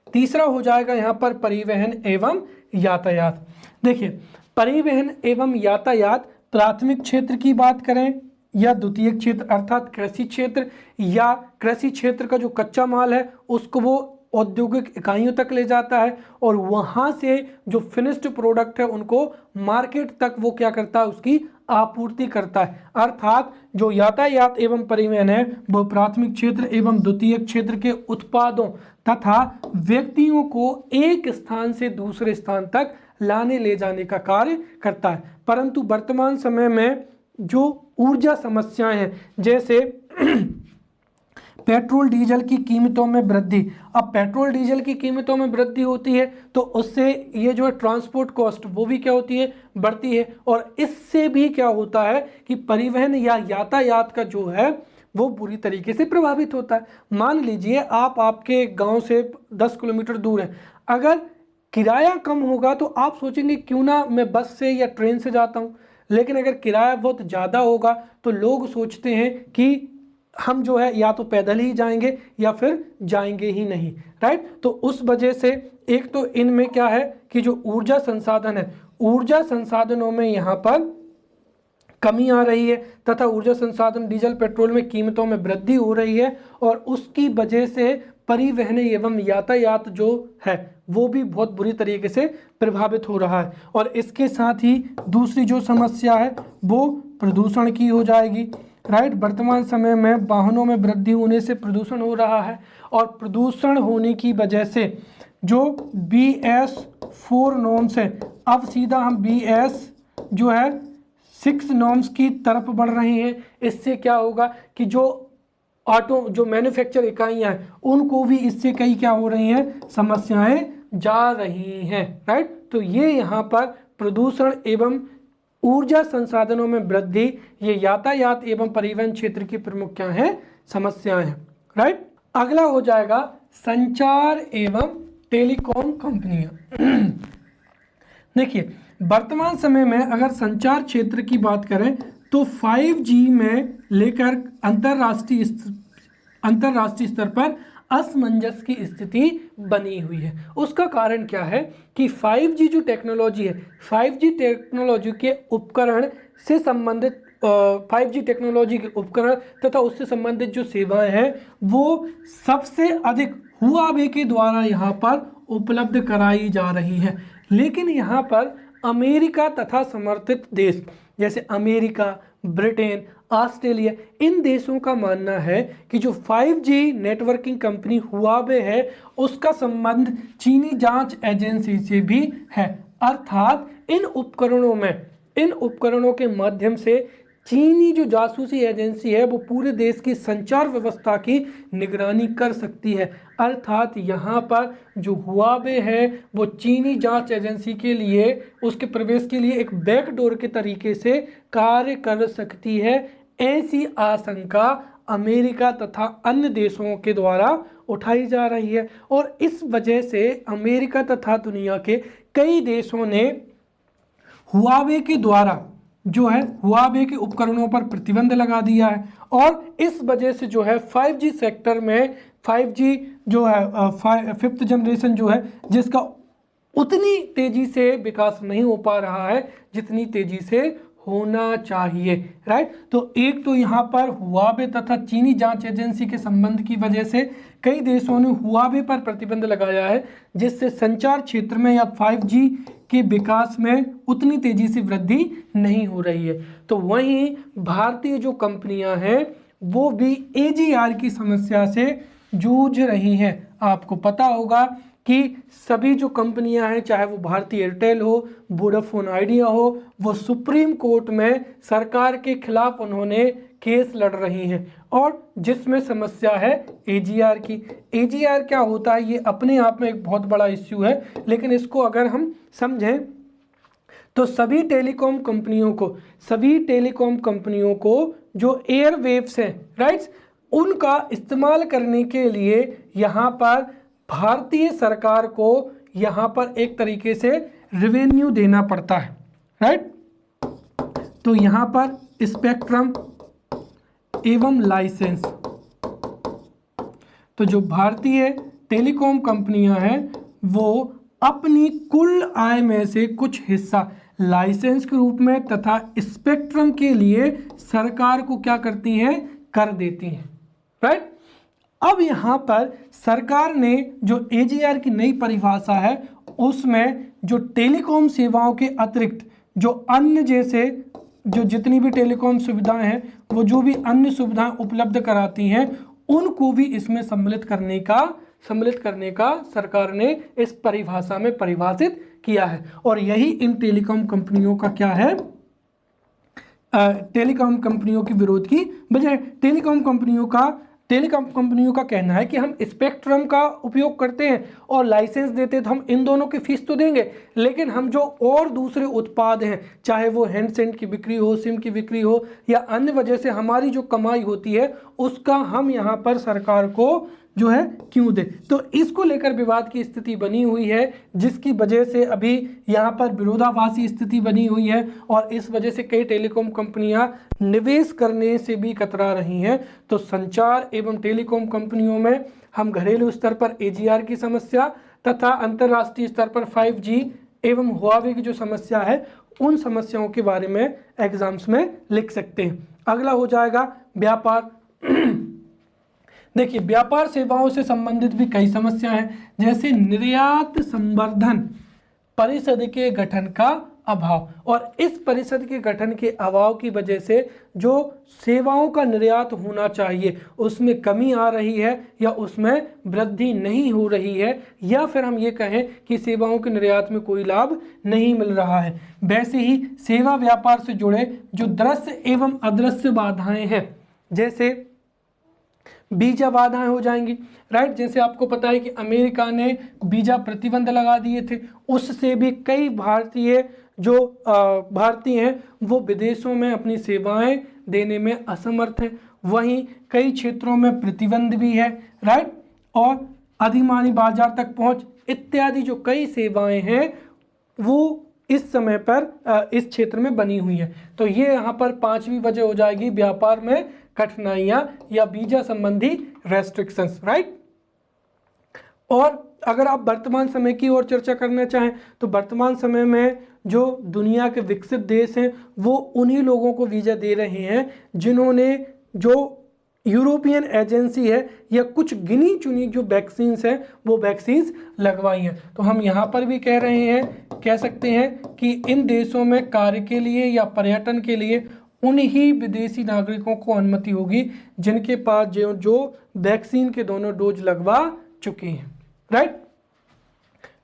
तीसरा हो जाएगा यहाँ पर परिवहन एवं यातायात। देखिए, परिवहन एवं यातायात प्राथमिक क्षेत्र की बात करें या द्वितीयक क्षेत्र अर्थात कृषि क्षेत्र, या कृषि क्षेत्र का जो कच्चा माल है उसको वो औद्योगिक इकाइयों तक ले जाता है और वहाँ से जो फिनिश्ड प्रोडक्ट है उनको मार्केट तक वो क्या करता है, उसकी आपूर्ति करता है। अर्थात जो यातायात एवं परिवहन है वो प्राथमिक क्षेत्र एवं द्वितीयक क्षेत्र के उत्पादों तथा व्यक्तियों को एक स्थान से दूसरे स्थान तक लाने ले जाने का कार्य करता है। परंतु वर्तमान समय में जो ऊर्जा समस्याएं हैं, जैसे पेट्रोल डीजल की कीमतों में वृद्धि, अब पेट्रोल डीजल की कीमतों में वृद्धि होती है तो उससे ये जो है ट्रांसपोर्ट कॉस्ट वो भी क्या होती है, बढ़ती है, और इससे भी क्या होता है कि परिवहन या यातायात का जो है वो बुरी तरीके से प्रभावित होता है। मान लीजिए आप आपके गांव से 10 किलोमीटर दूर है, अगर किराया कम होगा तो आप सोचेंगे क्यों ना मैं बस से या ट्रेन से जाता हूँ, लेकिन अगर किराया बहुत ज़्यादा होगा तो लोग सोचते हैं कि हम जो है या तो पैदल ही जाएंगे या फिर जाएंगे ही नहीं। राइट। तो उस वजह से एक तो इनमें क्या है कि जो ऊर्जा संसाधन है, ऊर्जा संसाधनों में यहाँ पर कमी आ रही है तथा ऊर्जा संसाधन डीजल पेट्रोल में कीमतों में वृद्धि हो रही है, और उसकी वजह से परिवहन एवं यातायात जो है वो भी बहुत बुरी तरीके से प्रभावित हो रहा है। और इसके साथ ही दूसरी जो समस्या है वो प्रदूषण की हो जाएगी। राइट। वर्तमान समय में वाहनों में वृद्धि होने से प्रदूषण हो रहा है, और प्रदूषण होने की वजह से जो BS4 नॉर्म्स है, अब सीधा हम BS जो है 6 नॉर्म्स की तरफ बढ़ रहे हैं। इससे क्या होगा कि जो जो मैन्युफैक्चर इकाइयाँ हैं उनको भी इससे कई क्या हो रही हैं, समस्याएं जा रही हैं। राइट। तो ये यहाँ पर प्रदूषण एवं ऊर्जा संसाधनों में वृद्धि, ये यातायात एवं परिवहन क्षेत्र की प्रमुख क्या है, समस्याएं हैं। राइट। अगला हो जाएगा संचार एवं टेलीकॉम कंपनियां। देखिए, वर्तमान समय में अगर संचार क्षेत्र की बात करें तो 5G में लेकर अंतरराष्ट्रीय स्तर पर असमंजस की स्थिति बनी हुई है। उसका कारण क्या है कि 5G जो टेक्नोलॉजी है, 5G टेक्नोलॉजी के उपकरण से संबंधित 5G टेक्नोलॉजी के उपकरण तथा उससे संबंधित जो सेवाएं हैं वो सबसे अधिक हुआवे के द्वारा यहाँ पर उपलब्ध कराई जा रही हैं। लेकिन यहाँ पर अमेरिका तथा समर्थित देश जैसे अमेरिका, ब्रिटेन, ऑस्ट्रेलिया, इन देशों का मानना है कि जो 5G नेटवर्किंग कंपनी हुआवे है उसका संबंध चीनी जांच एजेंसी से भी है। अर्थात इन उपकरणों के माध्यम से चीनी जो जासूसी एजेंसी है वो पूरे देश की संचार व्यवस्था की निगरानी कर सकती है। अर्थात यहाँ पर जो हुआवे है वो चीनी जांच एजेंसी के लिए उसके प्रवेश के लिए एक बैकडोर के तरीके से कार्य कर सकती है। ऐसी आशंका अमेरिका तथा अन्य देशों के द्वारा उठाई जा रही है और इस वजह से अमेरिका तथा दुनिया के कई देशों ने हुआवे के द्वारा जो है हुआवे के उपकरणों पर प्रतिबंध लगा दिया है और इस वजह से जो है 5G सेक्टर में 5G जो है फिफ्थ जनरेशन जो है जिसका उतनी तेजी से विकास नहीं हो पा रहा है जितनी तेजी से होना चाहिए, राइट। तो एक तो यहाँ पर हुआवे तथा चीनी जांच एजेंसी के संबंध की वजह से कई देशों ने हुआवे पर प्रतिबंध लगाया है जिससे संचार क्षेत्र में या 5G के विकास में उतनी तेजी से वृद्धि नहीं हो रही है। तो वहीं भारतीय जो कंपनियां हैं वो भी AGR की समस्या से जूझ रही हैं। आपको पता होगा कि सभी जो कंपनियां हैं चाहे वो भारतीय एयरटेल हो, वोडाफोन आइडिया हो, वो सुप्रीम कोर्ट में सरकार के खिलाफ उन्होंने केस लड़ रही हैं और जिसमें समस्या है AGR की। AGR क्या होता है ये अपने आप में एक बहुत बड़ा इश्यू है, लेकिन इसको अगर हम समझें तो सभी टेलीकॉम कंपनियों को जो एयरवेव्स हैं, राइट्स, उनका इस्तेमाल करने के लिए यहाँ पर भारतीय सरकार को यहाँ पर एक तरीके से रेवेन्यू देना पड़ता है, राइट। तो यहाँ पर स्पेक्ट्रम एवं लाइसेंस, तो जो भारतीय टेलीकॉम कंपनियां हैं वो अपनी कुल आय में से कुछ हिस्सा लाइसेंस के रूप में तथा स्पेक्ट्रम के लिए सरकार को क्या करती हैं, कर देती हैं, राइट। अब यहाँ पर सरकार ने जो AGR की नई परिभाषा है उसमें जो टेलीकॉम सेवाओं के अतिरिक्त जो अन्य जैसे जो जितनी भी टेलीकॉम सुविधाएं हैं वो जो भी अन्य सुविधाएं उपलब्ध कराती हैं उनको भी इसमें सम्मिलित करने का सरकार ने इस परिभाषा में परिभाषित किया है। और यही इन टेलीकॉम कंपनियों का क्या है, टेलीकॉम कंपनियों के विरोध की वजह। टेलीकॉम कंपनियों का कहना है कि हम स्पेक्ट्रम का उपयोग करते हैं और लाइसेंस देते हैं तो हम इन दोनों की फीस तो देंगे, लेकिन हम जो और दूसरे उत्पाद हैं चाहे वो हैंडसेट की बिक्री हो, सिम की बिक्री हो या अन्य वजह से हमारी जो कमाई होती है उसका हम यहाँ पर सरकार को जो है क्यों दे। तो इसको लेकर विवाद की स्थिति बनी हुई है जिसकी वजह से अभी यहाँ पर विरोधाभासी स्थिति बनी हुई है और इस वजह से कई टेलीकॉम कंपनियां निवेश करने से भी कतरा रही हैं। तो संचार एवं टेलीकॉम कंपनियों में हम घरेलू स्तर पर AGR की समस्या तथा अंतर्राष्ट्रीय स्तर पर 5G एवं हुआवे की जो समस्या है उन समस्याओं के बारे में एग्जाम्स में लिख सकते हैं। अगला हो जाएगा व्यापार। देखिए व्यापार सेवाओं से संबंधित भी कई समस्याएं हैं जैसे निर्यात संवर्धन परिषद के गठन का अभाव, और इस परिषद के गठन के अभाव की वजह से जो सेवाओं का निर्यात होना चाहिए उसमें कमी आ रही है या उसमें वृद्धि नहीं हो रही है, या फिर हम ये कहें कि सेवाओं के निर्यात में कोई लाभ नहीं मिल रहा है। वैसे ही सेवा व्यापार से जुड़े जो दृश्य एवं अदृश्य बाधाएं हैं जैसे वीजा बाधाएं हो जाएंगी, राइट। जैसे आपको पता है कि अमेरिका ने वीजा प्रतिबंध लगा दिए थे, उससे भी कई भारतीय हैं वो विदेशों में अपनी सेवाएं देने में असमर्थ हैं। वहीं कई क्षेत्रों में प्रतिबंध भी है, राइट, और अधिमानी बाजार तक पहुंच इत्यादि जो कई सेवाएं हैं वो इस समय पर इस क्षेत्र में बनी हुई है। तो ये यहाँ पर पांचवी वजह हो जाएगी व्यापार में कठिनाइयां या वीजा संबंधी रेस्ट्रिक्शंस, राइट। और अगर आप वर्तमान समय की ओर चर्चा करना चाहें तो वर्तमान समय में जो दुनिया के विकसित देश हैं वो उन्हीं लोगों को वीजा दे रहे हैं जिन्होंने जो यूरोपियन एजेंसी है या कुछ गिनी चुनी जो वैक्सीन्स हैं वो वैक्सीन्स लगवाई हैं। तो हम यहाँ पर भी कह सकते हैं कि इन देशों में कार्य के लिए या पर्यटन के लिए उन्हीं विदेशी नागरिकों को अनुमति होगी जिनके पास जो वैक्सीन के दोनों डोज लगवा चुके हैं, राइट।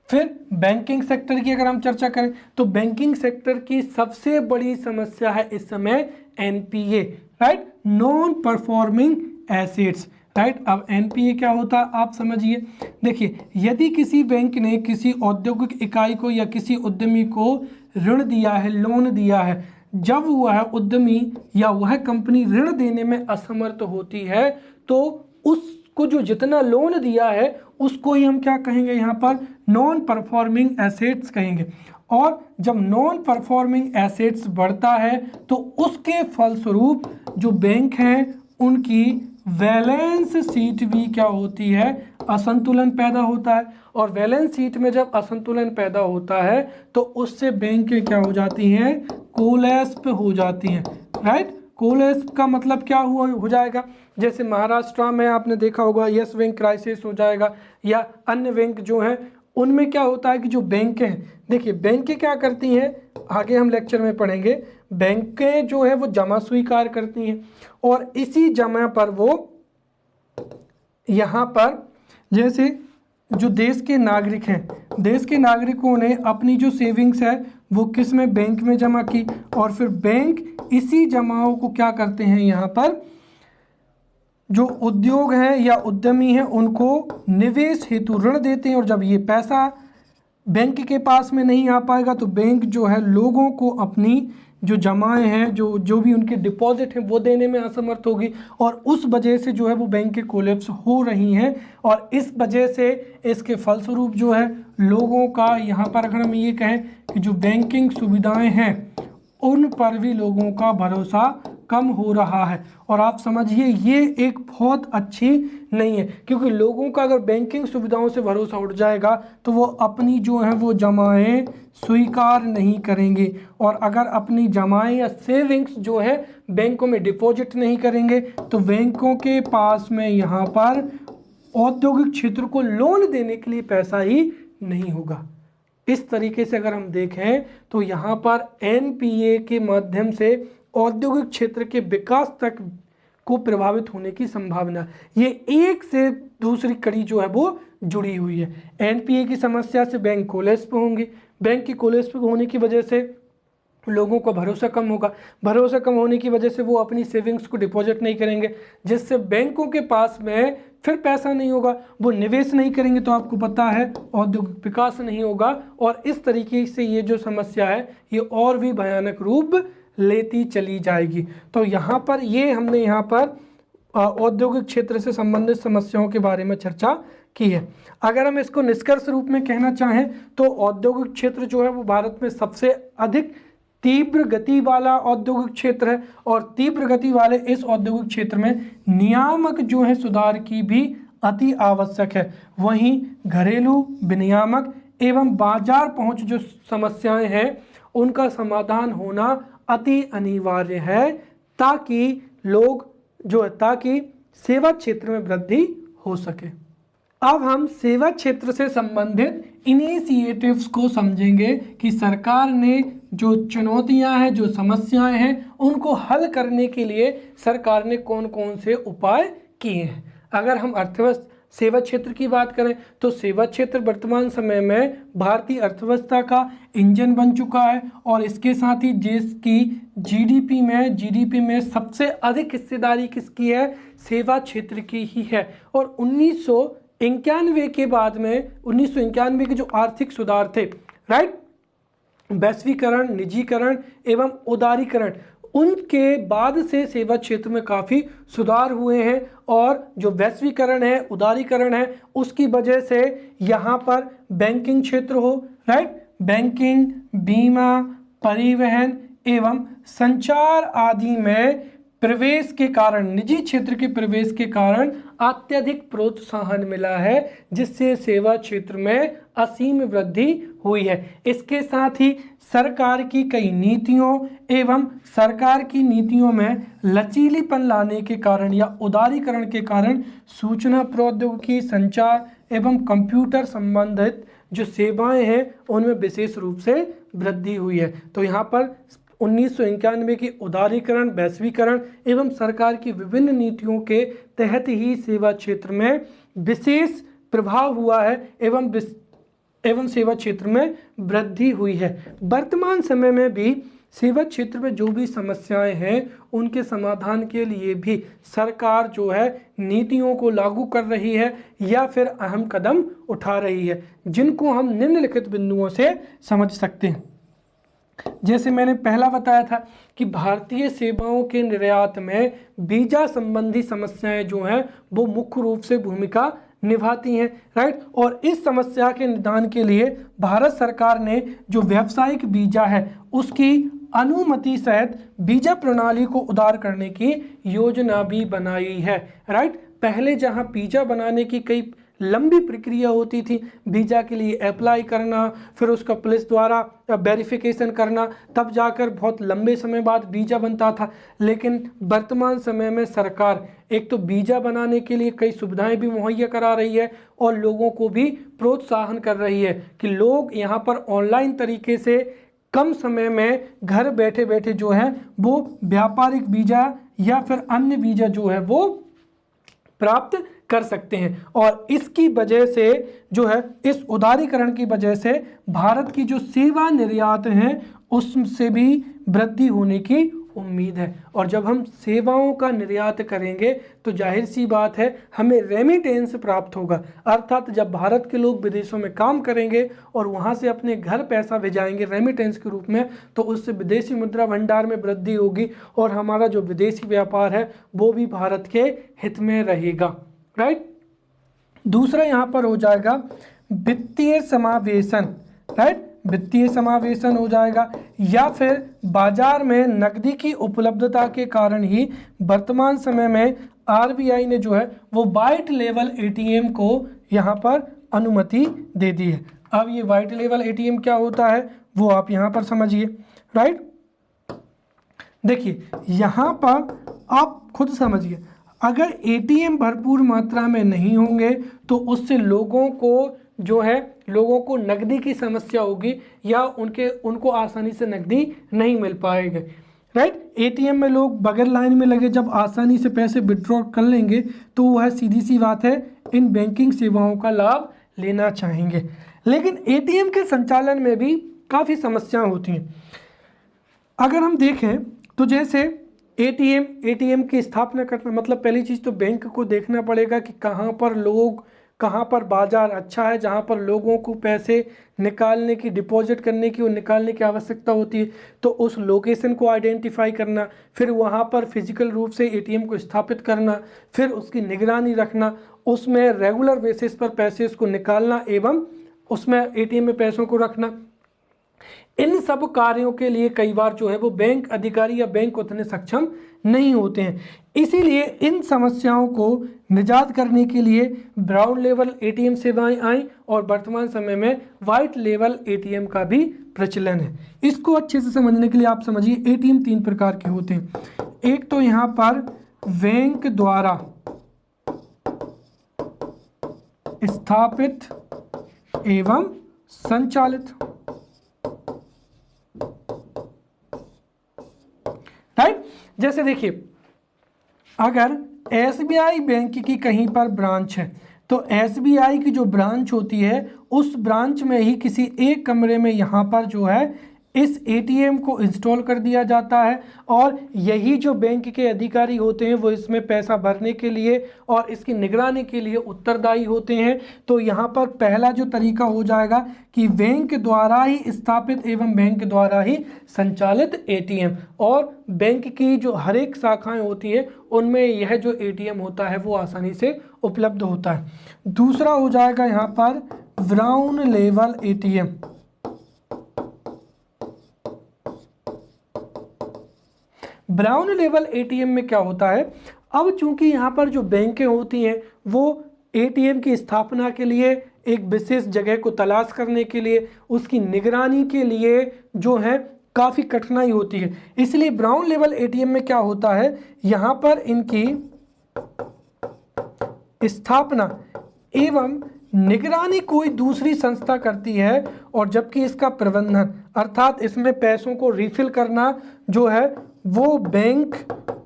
फिर बैंकिंग सेक्टर की अगर हम चर्चा करें तो बैंकिंग सेक्टर की सबसे बड़ी समस्या है इस समय NPA, right, non performing assets, right. अब एनपीए क्या होता है आप समझिए। देखिए, यदि किसी बैंक ने किसी औद्योगिक इकाई को या किसी उद्यमी को ऋण दिया है, लोन दिया है, जब वह उद्यमी या वह कंपनी ऋण देने में असमर्थ होती है तो उसको जो जितना लोन दिया है उसको ही हम क्या कहेंगे यहाँ पर, नॉन परफॉर्मिंग एसेट्स कहेंगे। और जब नॉन परफॉर्मिंग एसेट्स बढ़ता है तो उसके फलस्वरूप जो बैंक हैं उनकी बैलेंस शीट भी क्या होती है, असंतुलन पैदा होता है। और बैलेंस शीट में जब असंतुलन पैदा होता है तो उससे बैंक क्या हो जाती हैं, कोलैप्स हो जाती हैं, राइट। कोलैप्स का मतलब क्या हुआ हो जाएगा, जैसे महाराष्ट्र में आपने देखा होगा यस बैंक क्राइसिस हो जाएगा, या अन्य बैंक जो हैं उनमें क्या होता है कि जो बैंक हैं, देखिए बैंकें क्या करती हैं, आगे हम लेक्चर में पढ़ेंगे, बैंकें जो है वो जमा स्वीकार करती हैं और इसी जमा पर वो यहाँ पर जैसे जो देश के नागरिक हैं, देश के नागरिकों ने अपनी जो सेविंग्स है वो किस में, बैंक में जमा की, और फिर बैंक इसी जमाओं को क्या करते हैं, यहाँ पर जो उद्योग हैं या उद्यमी हैं उनको निवेश हेतु ऋण देते हैं। और जब ये पैसा बैंक के पास में नहीं आ पाएगा तो बैंक जो है लोगों को अपनी जो जमाएं हैं, जो भी उनके डिपॉजिट हैं वो देने में असमर्थ होगी, और उस वजह से जो है वो बैंक के कोलैप्स हो रही हैं। और इस वजह से इसके फलस्वरूप जो है लोगों का, यहाँ पर अगर हम ये कहें कि जो बैंकिंग सुविधाएं हैं उन पर भी लोगों का भरोसा कम हो रहा है। और आप समझिए ये एक बहुत अच्छी नहीं है, क्योंकि लोगों का अगर बैंकिंग सुविधाओं से भरोसा उठ जाएगा तो वो अपनी जो है वो जमाएं स्वीकार नहीं करेंगे, और अगर अपनी जमाएं या सेविंग्स जो है बैंकों में डिपॉजिट नहीं करेंगे तो बैंकों के पास में यहाँ पर औद्योगिक क्षेत्र को लोन देने के लिए पैसा ही नहीं होगा। इस तरीके से अगर हम देखें तो यहाँ पर एनपीए के माध्यम से औद्योगिक क्षेत्र के विकास तक को प्रभावित होने की संभावना, ये एक से दूसरी कड़ी जो है वो जुड़ी हुई है। एनपीए की समस्या से बैंक कोलैप्स होंगे, बैंक की कोलैप्स होने की वजह से लोगों को भरोसा कम होगा, भरोसा कम होने की वजह से वो अपनी सेविंग्स को डिपॉजिट नहीं करेंगे, जिससे बैंकों के पास में फिर पैसा नहीं होगा, वो निवेश नहीं करेंगे तो आपको पता है औद्योगिक विकास नहीं होगा, और इस तरीके से ये जो समस्या है ये और भी भयानक रूप लेती चली जाएगी। तो यहाँ पर ये हमने यहाँ पर औद्योगिक क्षेत्र से संबंधित समस्याओं के बारे में चर्चा की है। अगर हम इसको निष्कर्ष रूप में कहना चाहें तो औद्योगिक क्षेत्र जो है वो भारत में सबसे अधिक तीव्र गति वाला औद्योगिक क्षेत्र है, और तीव्र गति वाले इस औद्योगिक क्षेत्र में नियामक जो है सुधार की भी अति आवश्यक है। वहीं घरेलू विनियामक एवं बाजार पहुंच जो समस्याएं हैं उनका समाधान होना अति अनिवार्य है, ताकि लोग जो है, ताकि सेवा क्षेत्र में वृद्धि हो सके। अब हम सेवा क्षेत्र से संबंधित इनिशिएटिव्स को समझेंगे कि सरकार ने जो चुनौतियां हैं, जो समस्याएं हैं, उनको हल करने के लिए सरकार ने कौन कौन से उपाय किए हैं। अगर हम अर्थव्यवस्था सेवा क्षेत्र की बात करें तो सेवा क्षेत्र वर्तमान समय में भारतीय अर्थव्यवस्था का इंजन बन चुका है, और इसके साथ ही देश की जीडीपी में सबसे अधिक हिस्सेदारी किसकी है, सेवा क्षेत्र की ही है। और 1991 के बाद में 1991 के जो आर्थिक सुधार थे, राइट, वैश्वीकरण, निजीकरण एवं उदारीकरण, उनके बाद से सेवा क्षेत्र में काफ़ी सुधार हुए हैं, और जो वैश्वीकरण है, उदारीकरण है, उसकी वजह से यहाँ पर बैंकिंग क्षेत्र हो, राइट, बैंकिंग, बीमा, परिवहन एवं संचार आदि में प्रवेश के कारण, निजी क्षेत्र के प्रवेश के कारण अत्यधिक प्रोत्साहन मिला है, जिससे सेवा क्षेत्र में असीम वृद्धि हुई है। इसके साथ ही सरकार की कई नीतियों एवं सरकार की नीतियों में लचीलीपन लाने के कारण या उदारीकरण के कारण सूचना प्रौद्योगिकी, संचार एवं कंप्यूटर संबंधित जो सेवाएं हैं उनमें विशेष रूप से वृद्धि हुई है। तो यहाँ पर 1991 की उदारीकरण, वैश्वीकरण एवं सरकार की विभिन्न नीतियों के तहत ही सेवा क्षेत्र में विशेष प्रभाव हुआ है, एवं सेवा क्षेत्र में वृद्धि हुई है। वर्तमान समय में भी सेवा क्षेत्र में जो भी समस्याएं हैं उनके समाधान के लिए भी सरकार जो है नीतियों को लागू कर रही है या फिर अहम कदम उठा रही है, जिनको हम निम्नलिखित बिंदुओं से समझ सकते हैं। जैसे मैंने पहला बताया था कि भारतीय सेवाओं के निर्यात में वीजा संबंधी समस्याएं जो हैं वो मुख्य रूप से भूमिका निभाती हैं, राइट। और इस समस्या के निदान के लिए भारत सरकार ने जो व्यावसायिक वीजा है उसकी अनुमति सहित वीजा प्रणाली को उदार करने की योजना भी बनाई है, राइट। पहले जहां वीजा बनाने की कई लंबी प्रक्रिया होती थी, वीजा के लिए अप्लाई करना, फिर उसका पुलिस द्वारा वेरिफिकेशन करना, तब जाकर बहुत लंबे समय बाद वीजा बनता था। लेकिन वर्तमान समय में सरकार एक तो वीजा बनाने के लिए कई सुविधाएं भी मुहैया करा रही है और लोगों को भी प्रोत्साहन कर रही है कि लोग यहाँ पर ऑनलाइन तरीके से कम समय में घर बैठे बैठे जो है वो व्यापारिक वीजा या फिर अन्य वीजा जो है वो प्राप्त कर सकते हैं। और इसकी वजह से जो है इस उदारीकरण की वजह से भारत की जो सेवा निर्यात हैं उससे भी वृद्धि होने की उम्मीद है। और जब हम सेवाओं का निर्यात करेंगे तो जाहिर सी बात है हमें रेमिटेंस प्राप्त होगा, अर्थात जब भारत के लोग विदेशों में काम करेंगे और वहां से अपने घर पैसा भेजाएंगे रेमिटेंस के रूप में, तो उससे विदेशी मुद्रा भंडार में वृद्धि होगी और हमारा जो विदेशी व्यापार है वो भी भारत के हित में रहेगा, राइट। दूसरा यहाँ पर हो जाएगा वित्तीय समावेशन, राइट। वित्तीय समावेशन हो जाएगा या फिर बाजार में नकदी की उपलब्धता के कारण ही वर्तमान समय में आरबीआई ने जो है वो वाइट लेवल एटीएम को यहाँ पर अनुमति दे दी है। अब ये वाइट लेवल एटीएम क्या होता है वो आप यहाँ पर समझिए, राइट। देखिए यहाँ पर आप खुद समझिए, अगर एटीएम भरपूर मात्रा में नहीं होंगे तो उससे लोगों को नकदी की समस्या होगी या उनको आसानी से नकदी नहीं मिल पाएगी, राइट। एटीएम में लोग बगैर लाइन में लगे जब आसानी से पैसे विड्रॉ कर लेंगे तो वह सीधी सी बात है इन बैंकिंग सेवाओं का लाभ लेना चाहेंगे। लेकिन एटीएम के संचालन में भी काफ़ी समस्याएं होती हैं। अगर हम देखें तो जैसे एटीएम की स्थापना करना मतलब पहली चीज़ तो बैंक को देखना पड़ेगा कि कहाँ पर बाज़ार अच्छा है जहाँ पर लोगों को पैसे निकालने की, डिपॉजिट करने की और निकालने की आवश्यकता होती है, तो उस लोकेशन को आइडेंटिफाई करना, फिर वहाँ पर फिजिकल रूप से एटीएम को स्थापित करना, फिर उसकी निगरानी रखना, उसमें रेगुलर बेसिस पर पैसे उसको निकालना एवं उसमें एटीएम में पैसों को रखना, इन सब कार्यों के लिए कई बार जो है वो बैंक अधिकारी या बैंक उतने सक्षम नहीं होते हैं। इसीलिए इन समस्याओं को निजात करने के लिए ब्राउन लेवल एटीएम सेवाएं आई और वर्तमान समय में वाइट लेवल एटीएम का भी प्रचलन है। इसको अच्छे से समझने के लिए आप समझिए एटीएम 3 प्रकार के होते हैं। एक तो यहाँ पर बैंक द्वारा स्थापित एवं संचालित, राइट। जैसे देखिए अगर एसबीआई बैंक की कहीं पर ब्रांच है तो एसबीआई की जो ब्रांच होती है उस ब्रांच में ही किसी एक कमरे में यहाँ पर जो है इस एटीएम को इंस्टॉल कर दिया जाता है और यही जो बैंक के अधिकारी होते हैं वो इसमें पैसा भरने के लिए और इसकी निगरानी के लिए उत्तरदायी होते हैं। तो यहाँ पर पहला जो तरीका हो जाएगा कि बैंक द्वारा ही स्थापित एवं बैंक द्वारा ही संचालित एटीएम, और बैंक की जो हर एक शाखाएं होती है उनमें यह जो एटीएम होता है वो आसानी से उपलब्ध होता है। दूसरा हो जाएगा यहाँ पर brown level ATM. Brown level ATM में क्या होता है, अब चूंकि यहाँ पर जो बैंकें होती हैं वो एटीएम की स्थापना के लिए एक विशेष जगह को तलाश करने के लिए उसकी निगरानी के लिए जो है काफ़ी कठिनाई होती है। इसलिए ब्राउन लेवल एटीएम में क्या होता है, यहाँ पर इनकी स्थापना एवं निगरानी कोई दूसरी संस्था करती है और जबकि इसका प्रबंधन अर्थात इसमें पैसों को रिफिल करना जो है वो बैंक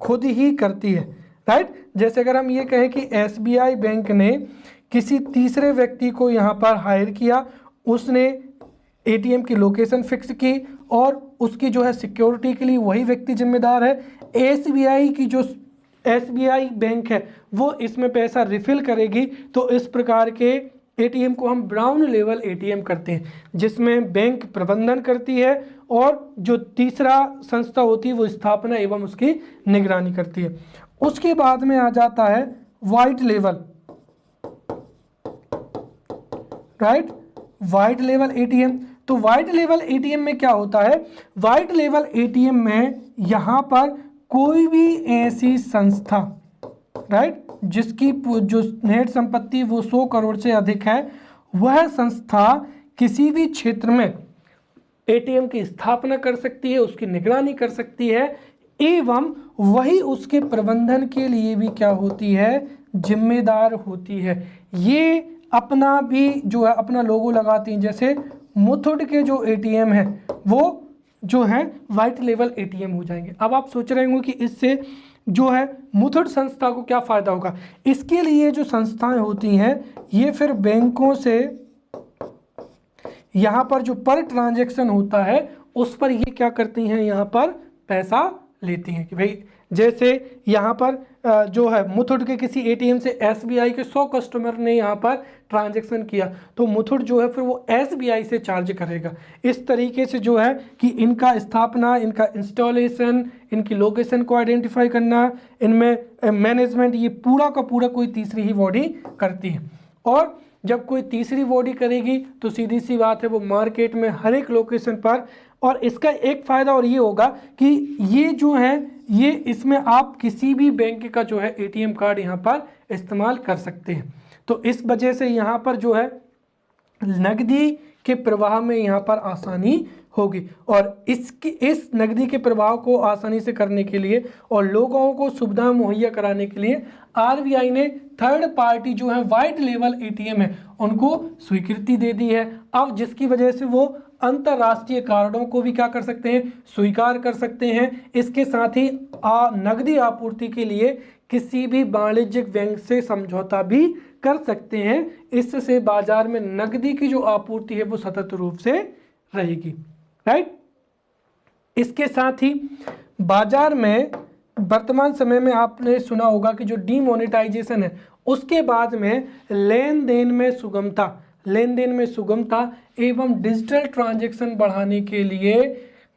खुद ही करती है, राइट। जैसे अगर हम ये कहें कि एसबीआई बैंक ने किसी तीसरे व्यक्ति को यहाँ पर हायर किया उसने एटीएम की लोकेशन फिक्स की और उसकी जो है सिक्योरिटी के लिए वही व्यक्ति जिम्मेदार है। एसबीआई की जो एसबीआई बैंक है वो इसमें पैसा रिफिल करेगी। तो इस प्रकार के एटीएम को हम ब्राउन लेवल एटीएम करते हैं, जिसमें बैंक प्रबंधन करती है और जो तीसरा संस्था होती है वो स्थापना एवं उसकी निगरानी करती है। उसके बाद में आ जाता है white level, right, white level ATM. तो वाइट लेवल एटीएम में क्या होता है, वाइट लेवल एटीएम में यहां पर कोई भी ऐसी संस्था, राइट, जिसकी जो नेट संपत्ति वो 100 करोड़ से अधिक है, वह संस्था किसी भी क्षेत्र में एटीएम की स्थापना कर सकती है, उसकी निगरानी कर सकती है एवं वही उसके प्रबंधन के लिए भी क्या होती है, जिम्मेदार होती है। ये अपना भी जो है अपना लोगो लगाती हैं। जैसे मुथूट के जो एटीएम है वो जो है वाइट लेवल एटीएम हो जाएंगे। अब आप सोच रहे होंगे कि इससे जो है मुथूट संस्था को क्या फ़ायदा होगा। इसके लिए जो संस्थाएं होती हैं ये फिर बैंकों से यहाँ पर जो पर ट्रांजैक्शन होता है उस पर ये क्या करती हैं, यहाँ पर पैसा लेती हैं कि भाई जैसे यहाँ पर जो है मुथूट के किसी एटीएम से एसबीआई के 100 कस्टमर ने यहाँ पर ट्रांजैक्शन किया तो मुथूट जो है फिर वो एसबीआई से चार्ज करेगा। इस तरीके से जो है कि इनका स्थापना, इनका इंस्टॉलेशन, इनकी लोकेशन को आइडेंटिफाई करना, इनमें मैनेजमेंट, ये पूरा का पूरा कोई तीसरी ही बॉडी करती है। और जब कोई तीसरी बॉडी करेगी तो सीधी सी बात है वो मार्केट में हर एक लोकेशन पर, और इसका एक फ़ायदा और ये होगा कि ये जो है ये इसमें आप किसी भी बैंक का जो है एटीएम कार्ड यहाँ पर इस्तेमाल कर सकते हैं। तो इस वजह से यहाँ पर जो है नकदी के प्रवाह में यहाँ पर आसानी होगी। और इस नकदी के प्रवाह को आसानी से करने के लिए और लोगों को सुविधा मुहैया कराने के लिए आरबीआई ने थर्ड पार्टी जो है वाइट लेवल एटीएम है उनको स्वीकृति दे दी है। अब जिसकी वजह से वो अंतर्राष्ट्रीय कार्डों को भी क्या कर सकते हैं, स्वीकार कर सकते हैं। इसके साथ ही नकदी आपूर्ति के लिए किसी भी वाणिज्यिक बैंक से समझौता भी कर सकते हैं। इससे बाजार में नकदी की जो आपूर्ति है वो सतत रूप से रहेगी, राइट। इसके साथ ही बाजार में वर्तमान समय में आपने सुना होगा कि जो डीमोनेटाइजेशन है उसके बाद में लेन देन में सुगमता एवं डिजिटल ट्रांजैक्शन बढ़ाने के लिए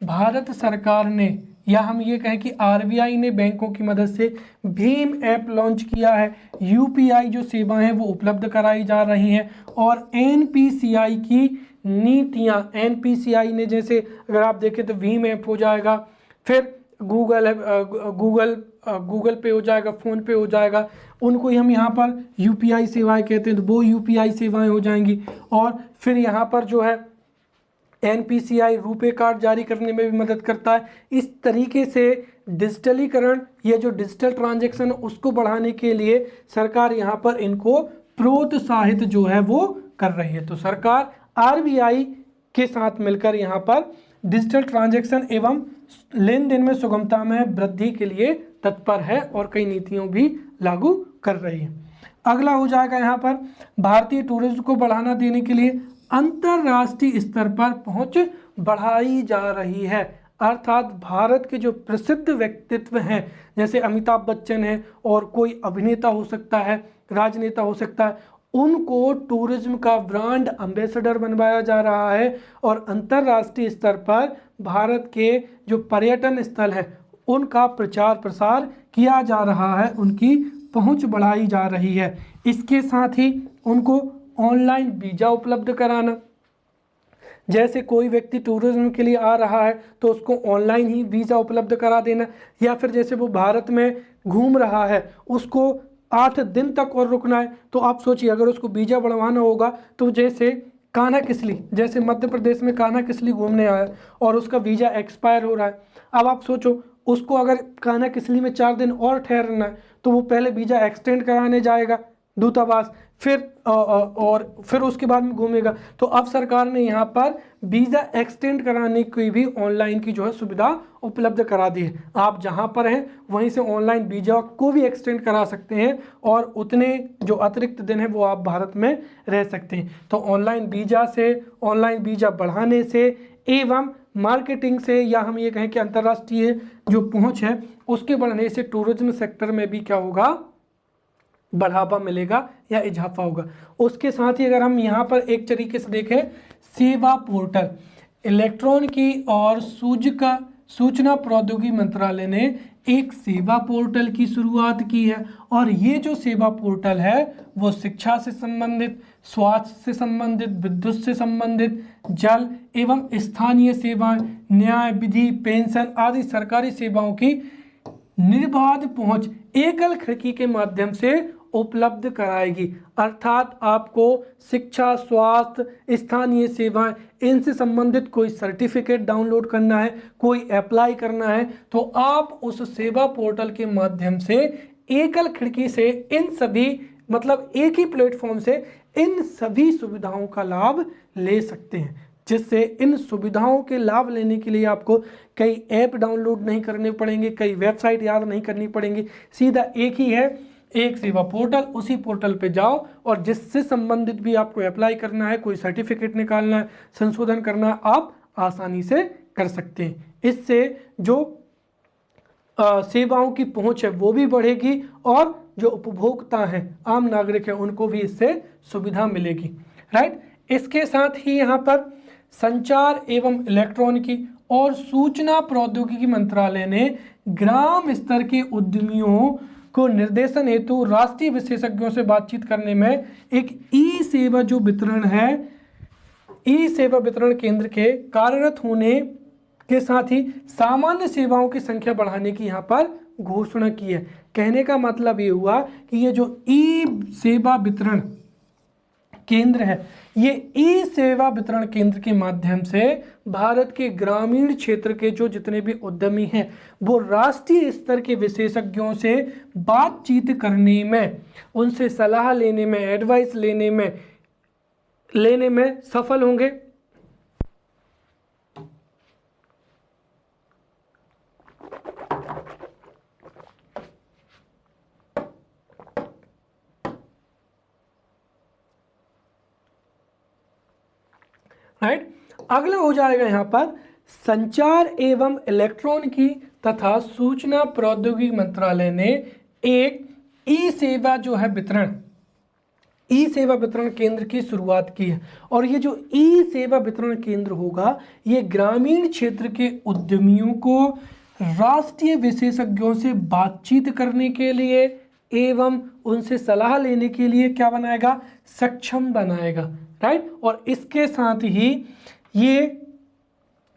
भारत सरकार ने, या हम ये कहें कि आरबीआई ने बैंकों की मदद से भीम ऐप लॉन्च किया है। यूपीआई जो सेवाएं हैं वो उपलब्ध कराई जा रही हैं और एनपीसीआई की नीतियां, एनपीसीआई ने जैसे अगर आप देखें तो भीम ऐप हो जाएगा, फिर गूगल पे हो जाएगा, फ़ोन पे हो जाएगा, उनको ही हम यहाँ पर यूपीआई सेवाएं कहते हैं, तो वो यूपीआई सेवाएं हो जाएंगी। और फिर यहाँ पर जो है एनपीसीआई रुपे कार्ड जारी करने में भी मदद करता है। इस तरीके से डिजिटलीकरण, ये जो डिजिटल ट्रांजैक्शन उसको बढ़ाने के लिए सरकार यहाँ पर इनको प्रोत्साहित जो है वो कर रही है। तो सरकार आरबीआई के साथ मिलकर यहाँ पर डिजिटल ट्रांजैक्शन एवं लेन देन में सुगमता में वृद्धि के लिए तत्पर है और कई नीतियों भी लागू कर रही है। अगला हो जाएगा यहाँ पर भारतीय टूरिज्म को बढ़ावा देने के लिए अंतर्राष्ट्रीय स्तर पर पहुंच बढ़ाई जा रही है। अर्थात भारत के जो प्रसिद्ध व्यक्तित्व हैं जैसे अमिताभ बच्चन है और कोई अभिनेता हो सकता है, राजनेता हो सकता है, उनको टूरिज्म का ब्रांड एम्बेसडर बनवाया जा रहा है और अंतर्राष्ट्रीय स्तर पर भारत के जो पर्यटन स्थल हैं उनका प्रचार प्रसार किया जा रहा है, उनकी पहुंच बढ़ाई जा रही है। इसके साथ ही उनको ऑनलाइन वीज़ा उपलब्ध कराना, जैसे कोई व्यक्ति टूरिज्म के लिए आ रहा है तो उसको ऑनलाइन ही वीज़ा उपलब्ध करा देना, या फिर जैसे वो भारत में घूम रहा है उसको 8 दिन तक और रुकना है, तो आप सोचिए अगर उसको वीज़ा बढ़वाना होगा तो जैसे कान्हा किसली, जैसे मध्य प्रदेश में कान्हा किसली घूमने आया और उसका वीज़ा एक्सपायर हो रहा है। अब आप सोचो उसको अगर कान्हा किसली में 4 दिन और ठहरना है तो वो पहले वीज़ा एक्सटेंड कराने जाएगा दूतावास, और फिर उसके बाद में घूमेगा। तो अब सरकार ने यहाँ पर वीज़ा एक्सटेंड कराने की भी ऑनलाइन की जो है सुविधा उपलब्ध करा दी है। आप जहाँ पर हैं वहीं से ऑनलाइन वीज़ा को भी एक्सटेंड करा सकते हैं और उतने जो अतिरिक्त दिन है वो आप भारत में रह सकते हैं। तो ऑनलाइन वीज़ा बढ़ाने से एवं मार्केटिंग से, या हम ये कहें कि अंतर्राष्ट्रीय जो पहुँच है उसके बढ़ने से टूरिज्म सेक्टर में भी क्या होगा, बढ़ावा मिलेगा या इजाफा होगा। उसके साथ ही अगर हम यहाँ पर एक तरीके से देखें, सेवा पोर्टल, इलेक्ट्रॉनिकी और सूचना प्रौद्योगिकी मंत्रालय ने एक सेवा पोर्टल की शुरुआत की है। और ये जो सेवा पोर्टल है वो शिक्षा से संबंधित, स्वास्थ्य से संबंधित, विद्युत से संबंधित, जल एवं स्थानीय सेवाएं, न्याय, विधि, पेंशन आदि सरकारी सेवाओं की निर्बाध पहुंच एकल खिड़की के माध्यम से उपलब्ध कराएगी। अर्थात आपको शिक्षा, स्वास्थ्य, स्थानीय सेवाएं, इनसे संबंधित कोई सर्टिफिकेट डाउनलोड करना है, कोई अप्लाई करना है, तो आप उस सेवा पोर्टल के माध्यम से एकल खिड़की से इन सभी, मतलब एक ही प्लेटफॉर्म से इन सभी सुविधाओं का लाभ ले सकते हैं। जिससे इन सुविधाओं के लाभ लेने के लिए आपको कई ऐप डाउनलोड नहीं करने पड़ेंगे, कई वेबसाइट याद नहीं करनी पड़ेंगी, सीधा एक ही है, एक सेवा पोर्टल। उसी पोर्टल पे जाओ और जिससे संबंधित भी आपको अप्लाई करना है, कोई सर्टिफिकेट निकालना है, संशोधन करना है, आप आसानी से कर सकते हैं। इससे जो सेवाओं की पहुंच है वो भी बढ़ेगी और जो उपभोक्ता हैं, आम नागरिक हैं, उनको भी इससे सुविधा मिलेगी। राइट। इसके साथ ही यहाँ पर संचार एवं इलेक्ट्रॉनिकी और सूचना प्रौद्योगिकी मंत्रालय ने ग्राम स्तर के उद्यमियों को निर्देशन हेतु राष्ट्रीय विशेषज्ञों से बातचीत करने में एक ई सेवा जो वितरण है, ई सेवा वितरण केंद्र के कार्यरत होने के साथ ही सामान्य सेवाओं की संख्या बढ़ाने की यहाँ पर घोषणा की है। कहने का मतलब ये हुआ कि ये जो ई सेवा वितरण केंद्र है, ये ई सेवा वितरण केंद्र के माध्यम से भारत के ग्रामीण क्षेत्र के जो जितने भी उद्यमी हैं वो राष्ट्रीय स्तर के विशेषज्ञों से बातचीत करने में, उनसे सलाह लेने में, एडवाइस लेने में सफल होंगे। राइट। अगला हो जाएगा यहाँ पर संचार एवं इलेक्ट्रॉनिकी तथा सूचना प्रौद्योगिकी मंत्रालय ने एक ई सेवा जो है वितरण, ई सेवा वितरण केंद्र की शुरुआत की है। और ये जो ई सेवा वितरण केंद्र होगा ये ग्रामीण क्षेत्र के उद्यमियों को राष्ट्रीय विशेषज्ञों से बातचीत करने के लिए एवं उनसे सलाह लेने के लिए क्या बनाएगा, सक्षम बनाएगा। राइट। और इसके साथ ही ये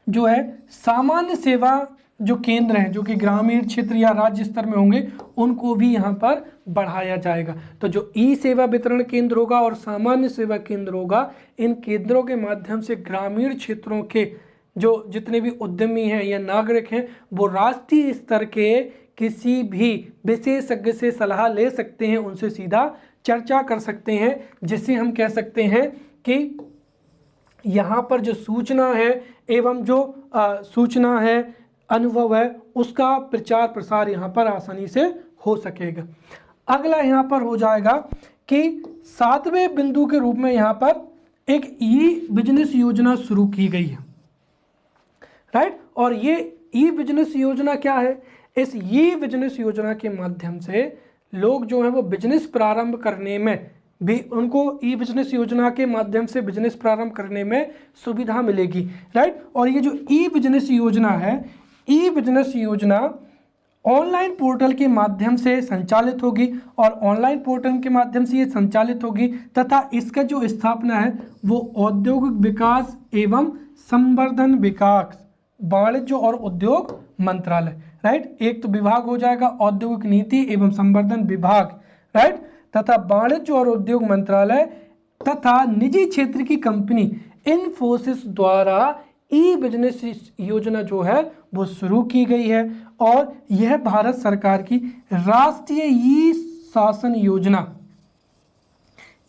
जो है सामान्य सेवा जो केंद्र हैं जो कि ग्रामीण क्षेत्र या राज्य स्तर में होंगे उनको भी यहाँ पर बढ़ाया जाएगा। तो जो ई सेवा वितरण केंद्र होगा और सामान्य सेवा केंद्र होगा, इन केंद्रों के माध्यम से ग्रामीण क्षेत्रों के जो जितने भी उद्यमी हैं या नागरिक हैं वो राष्ट्रीय स्तर के किसी भी विशेषज्ञ से सलाह ले सकते हैं, उनसे सीधा चर्चा कर सकते हैं, जिससे हम कह सकते हैं कि यहाँ पर जो सूचना है एवं जो सूचना है, अनुभव है, उसका प्रचार प्रसार यहाँ पर आसानी से हो सकेगा। अगला यहाँ पर हो जाएगा कि 7वें बिंदु के रूप में यहाँ पर एक ई बिजनेस योजना शुरू की गई है। राइट। और ये ई बिजनेस योजना क्या है, इस ई बिजनेस योजना के माध्यम से लोग जो है वो बिजनेस प्रारंभ करने में भी, उनको ई बिजनेस योजना के माध्यम से बिजनेस प्रारंभ करने में सुविधा मिलेगी। राइट। और ये जो ई बिजनेस योजना है, ई बिजनेस योजना ऑनलाइन पोर्टल के माध्यम से संचालित होगी और ऑनलाइन पोर्टल के माध्यम से ये संचालित होगी तथा इसका जो स्थापना है वो औद्योगिक विकास एवं संवर्धन विकास, वाणिज्य और उद्योग मंत्रालय। राइट। एक तो विभाग हो जाएगा औद्योगिक नीति एवं संवर्धन विभाग, राइट, तथा वाणिज्य और उद्योग मंत्रालय तथा निजी क्षेत्र की कंपनी इन्फोसिस द्वारा ई बिजनेस योजना जो है वो शुरू की गई है। और यह भारत सरकार की राष्ट्रीय ई शासन योजना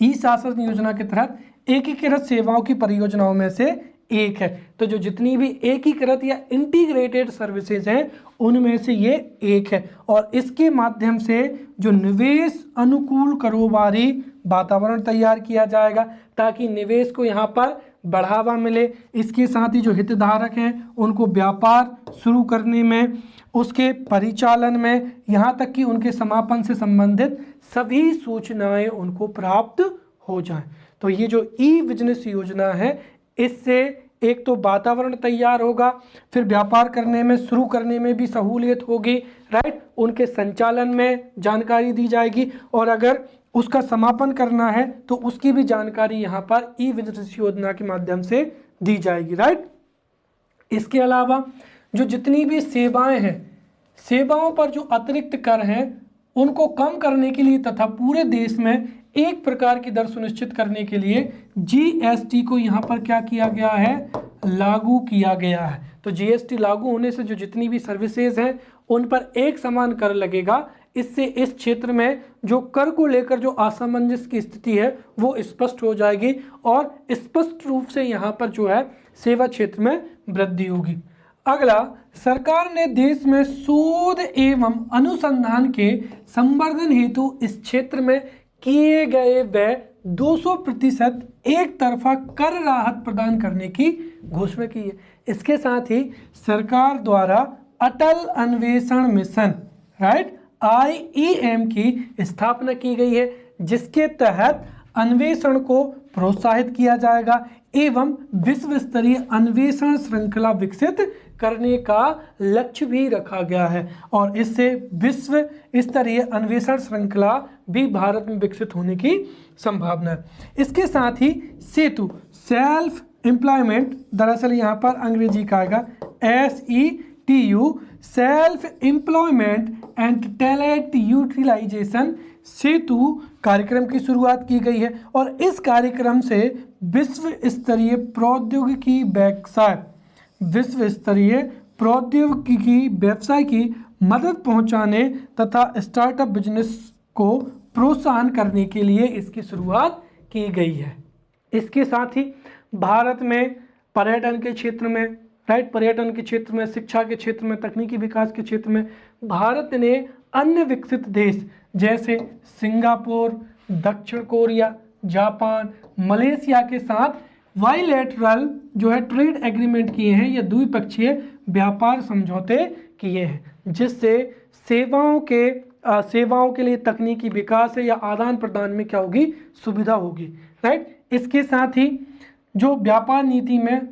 ई शासन योजना के तहत एकीकृत सेवाओं की परियोजनाओं में से एक है। तो जो जितनी भी एकीकृत या इंटीग्रेटेड सर्विसेज हैं उनमें से ये एक है, और इसके माध्यम से जो निवेश अनुकूल कारोबारी वातावरण तैयार किया जाएगा ताकि निवेश को यहाँ पर बढ़ावा मिले। इसके साथ ही जो हितधारक हैं उनको व्यापार शुरू करने में, उसके परिचालन में, यहाँ तक कि उनके समापन से संबंधित सभी सूचनाएं उनको प्राप्त हो जाएं। तो ये जो ई बिजनेस योजना है, इससे एक तो वातावरण तैयार होगा, फिर व्यापार करने में, शुरू करने में भी सहूलियत होगी, राइट। उनके संचालन में जानकारी दी जाएगी, और अगर उसका समापन करना है तो उसकी भी जानकारी यहाँ पर ई बिजनेस योजना के माध्यम से दी जाएगी, राइट। इसके अलावा जो जितनी भी सेवाएं हैं, सेवाओं पर जो अतिरिक्त कर हैं उनको कम करने के लिए तथा पूरे देश में एक प्रकार की दर सुनिश्चित करने के लिए जीएसटी को यहाँ पर क्या किया गया है, लागू किया गया है। तो जीएसटी लागू होने से जो जितनी भी सर्विसेज हैं उन पर एक समान कर लगेगा। इससे इस क्षेत्र में जो कर को लेकर जो असमंजस की स्थिति है वो स्पष्ट हो जाएगी, और स्पष्ट रूप से यहाँ पर जो है सेवा क्षेत्र में वृद्धि होगी। अगला, सरकार ने देश में शोध एवं अनुसंधान के संवर्धन हेतु इस क्षेत्र में किए गए व्यय 200% एक तरफा कर राहत प्रदान करने की घोषणा की है। इसके साथ ही सरकार द्वारा अटल अन्वेषण मिशन, राइट, IEM की स्थापना की गई है, जिसके तहत अन्वेषण को प्रोत्साहित किया जाएगा एवं विश्व स्तरीय अन्वेषण श्रृंखला विकसित करने का लक्ष्य भी रखा गया है, और इससे विश्व स्तरीय अन्वेषण श्रृंखला भी भारत में विकसित होने की संभावना है। इसके साथ ही सेतु, सेल्फ एम्प्लॉयमेंट, दरअसल यहाँ पर अंग्रेजी का आएगा SETU, self employment and talent utilization Setu कार्यक्रम की शुरुआत की गई है, और इस कार्यक्रम से विश्व स्तरीय प्रौद्योगिकी व्यवसाय की मदद पहुंचाने तथा स्टार्टअप बिजनेस को प्रोत्साहन करने के लिए इसकी शुरुआत की गई है। इसके साथ ही भारत में पर्यटन के क्षेत्र में, राइट, पर्यटन के क्षेत्र में, शिक्षा के क्षेत्र में, तकनीकी विकास के क्षेत्र में भारत ने अन्य विकसित देश जैसे सिंगापुर, दक्षिण कोरिया, जापान, मलेशिया के साथ बाइलैटरल जो है ट्रेड एग्रीमेंट किए हैं या द्विपक्षीय व्यापार समझौते किए हैं, जिससे सेवाओं के लिए तकनीकी विकास है या आदान प्रदान में क्या होगी, सुविधा होगी, राइट। इसके साथ ही जो व्यापार नीति में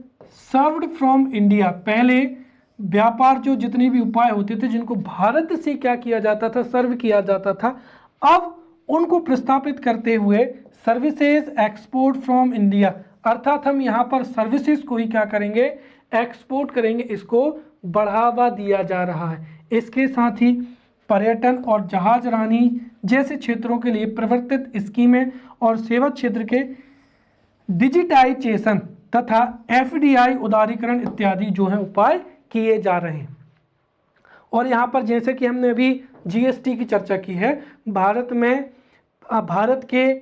सर्व्ड फ्रॉम इंडिया, पहले व्यापार जो जितने भी उपाय होते थे जिनको भारत से क्या किया जाता था, सर्व किया जाता था, अब उनको प्रस्तापित करते हुए सर्विसेज एक्सपोर्ट फ्रॉम इंडिया, अर्थात हम यहाँ पर सर्विसेज को ही क्या करेंगे, एक्सपोर्ट करेंगे, इसको बढ़ावा दिया जा रहा है। इसके साथ ही पर्यटन और जहाजरानी जैसे क्षेत्रों के लिए प्रवर्तित स्कीमें और सेवा क्षेत्र के डिजिटाइजेशन तथा FDI उदारीकरण इत्यादि जो है उपाय किए जा रहे हैं। और यहाँ पर जैसे कि हमने अभी GST की चर्चा की है, भारत के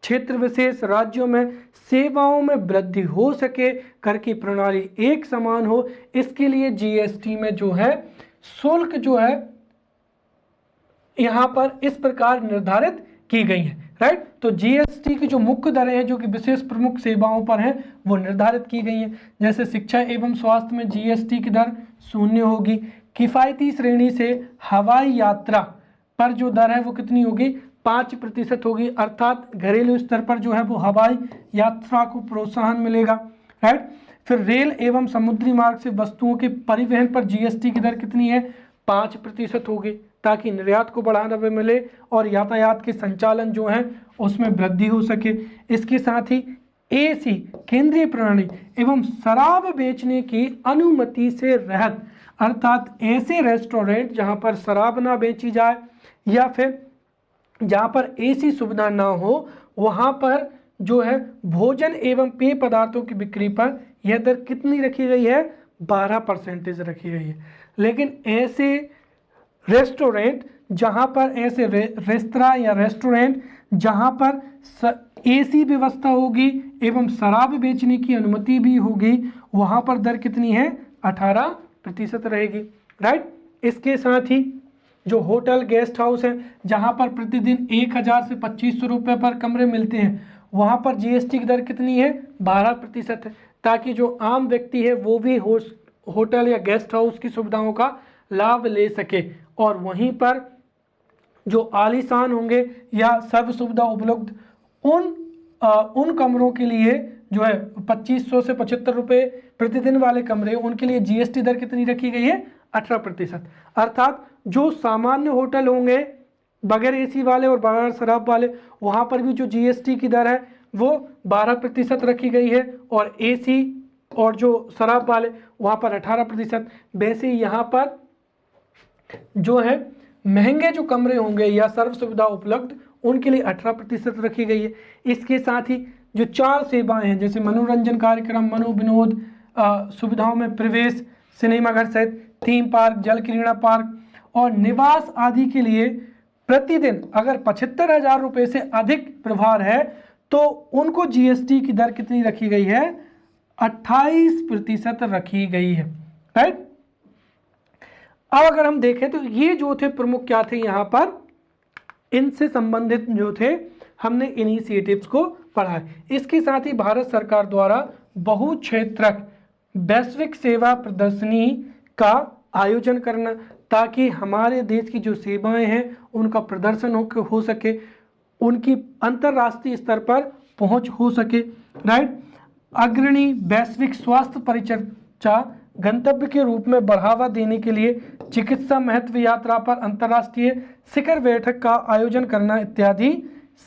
क्षेत्र विशेष राज्यों में सेवाओं में वृद्धि हो सके, कर की प्रणाली एक समान हो, इसके लिए GST में जो है शुल्क जो है यहाँ पर इस प्रकार निर्धारित की गई है, राइट। तो GST की जो मुख्य दरें हैं जो कि विशेष प्रमुख सेवाओं पर हैं वो निर्धारित की गई हैं। जैसे शिक्षा एवं स्वास्थ्य में GST की दर 0 होगी। किफ़ायती श्रेणी से हवाई यात्रा पर जो दर है वो कितनी होगी, 5% होगी, अर्थात घरेलू स्तर पर जो है वो हवाई यात्रा को प्रोत्साहन मिलेगा, राइट। फिर रेल एवं समुद्री मार्ग से वस्तुओं के परिवहन पर GST की दर कितनी है, 5% होगी, ताकि निर्यात को बढ़ावा मिले और यातायात के संचालन जो है उसमें वृद्धि हो सके। इसके साथ ही AC केंद्रीय प्रणाली एवं शराब बेचने की अनुमति से रहित, अर्थात ऐसे रेस्टोरेंट जहां पर शराब ना बेची जाए या फिर जहां पर AC सुविधा ना हो, वहां पर जो है भोजन एवं पेय पदार्थों की बिक्री पर यह दर कितनी रखी गई है, 12% रखी गई है। लेकिन ऐसे रेस्टोरेंट जहां पर ऐसे रेस्तरां या रेस्टोरेंट जहां पर एसी व्यवस्था होगी एवं शराब बेचने की अनुमति भी होगी, वहां पर दर कितनी है? 18% रहेगी। राइट। इसके साथ ही जो होटल गेस्ट हाउस है, जहां पर प्रतिदिन 1000 से 2500 रुपये पर कमरे मिलते हैं, वहां पर जीएसटी की दर कितनी है? 12% है, ताकि जो आम व्यक्ति है वो भी होटल या गेस्ट हाउस की सुविधाओं का लाभ ले सके। और वहीं पर जो आलीशान होंगे या सर्व सुविधा उपलब्ध उन कमरों के लिए जो है 2500 से 75 रुपये प्रतिदिन वाले कमरे, उनके लिए जीएसटी दर कितनी रखी गई है? 18%। अर्थात जो सामान्य होटल होंगे बगैर एसी वाले और बगैर शराब वाले, वहां पर भी जो जीएसटी की दर है वो 12% रखी गई है, और एसी और जो शराब वाले वहां पर 18%। वैसे यहाँ पर जो है महंगे जो कमरे होंगे या सर्व सुविधा उपलब्ध, उनके लिए 18% रखी गई है। इसके साथ ही जो 4 सेवाएं हैं, जैसे मनोरंजन कार्यक्रम, मनोविनोद सुविधाओं में प्रवेश, सिनेमाघर सहित थीम पार्क, जल क्रीड़ा पार्क और निवास आदि के लिए प्रतिदिन अगर 75,000 रुपये से अधिक प्रभार है तो उनको जीएसटी की दर कितनी रखी गई है? 28% रखी गई है। राइट। अब अगर हम देखें तो ये जो थे प्रमुख क्या थे यहाँ पर, इनसे संबंधित जो थे हमने इनिशिएटिव्स को पढ़ा है। इसके साथ ही भारत सरकार द्वारा बहुक्षेत्रक वैश्विक सेवा प्रदर्शनी का आयोजन करना, ताकि हमारे देश की जो सेवाएं हैं उनका प्रदर्शन हो सके, उनकी अंतर्राष्ट्रीय स्तर पर पहुंच हो सके। राइट। अग्रणी वैश्विक स्वास्थ्य परिचर्चा गंतव्य के रूप में बढ़ावा देने के लिए चिकित्सा महत्व यात्रा पर अंतर्राष्ट्रीय शिखर बैठक का आयोजन करना इत्यादि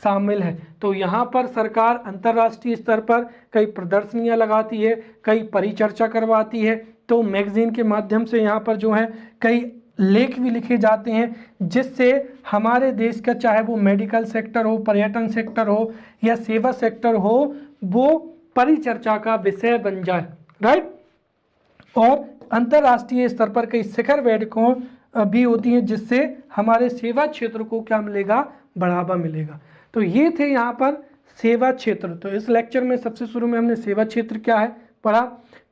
शामिल है। तो यहाँ पर सरकार अंतर्राष्ट्रीय स्तर पर कई प्रदर्शनियाँ लगाती है, कई परिचर्चा करवाती है, तो मैगजीन के माध्यम से यहाँ पर जो है कई लेख भी लिखे जाते हैं, जिससे हमारे देश का चाहे वो मेडिकल सेक्टर हो, पर्यटन सेक्टर हो या सेवा सेक्टर हो, वो परिचर्चा का विषय बन जाए। राइट। और अंतर्राष्ट्रीय स्तर पर कई शिखर बैठकों भी होती हैं, जिससे हमारे सेवा क्षेत्र को क्या मिलेगा? बढ़ावा मिलेगा। तो ये थे यहाँ पर सेवा क्षेत्र। तो इस लेक्चर में सबसे शुरू में हमने सेवा क्षेत्र क्या है पढ़ा,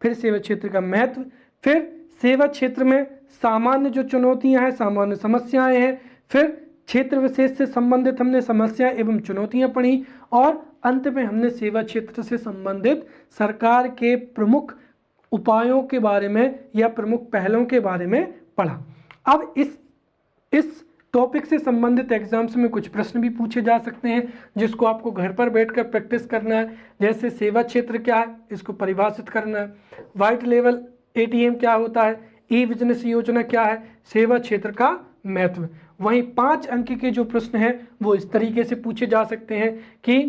फिर सेवा क्षेत्र का महत्व, फिर सेवा क्षेत्र में सामान्य जो चुनौतियां हैं, सामान्य समस्याएं हैं, फिर क्षेत्र विशेष से संबंधित हमने समस्या एवं चुनौतियां पढ़ी, और अंत में हमने सेवा क्षेत्र से संबंधित सरकार के प्रमुख उपायों के बारे में या प्रमुख पहलों के बारे में पढ़ा। अब इस टॉपिक से संबंधित एग्जाम्स में कुछ प्रश्न भी पूछे जा सकते हैं, जिसको आपको घर पर बैठकर प्रैक्टिस करना है। जैसे सेवा क्षेत्र क्या है, इसको परिभाषित करना है। व्हाइट लेवल एटीएम क्या होता है, ई बिजनेस योजना क्या है, सेवा क्षेत्र का महत्व। वहीं 5 अंक के जो प्रश्न हैं वो इस तरीके से पूछे जा सकते हैं कि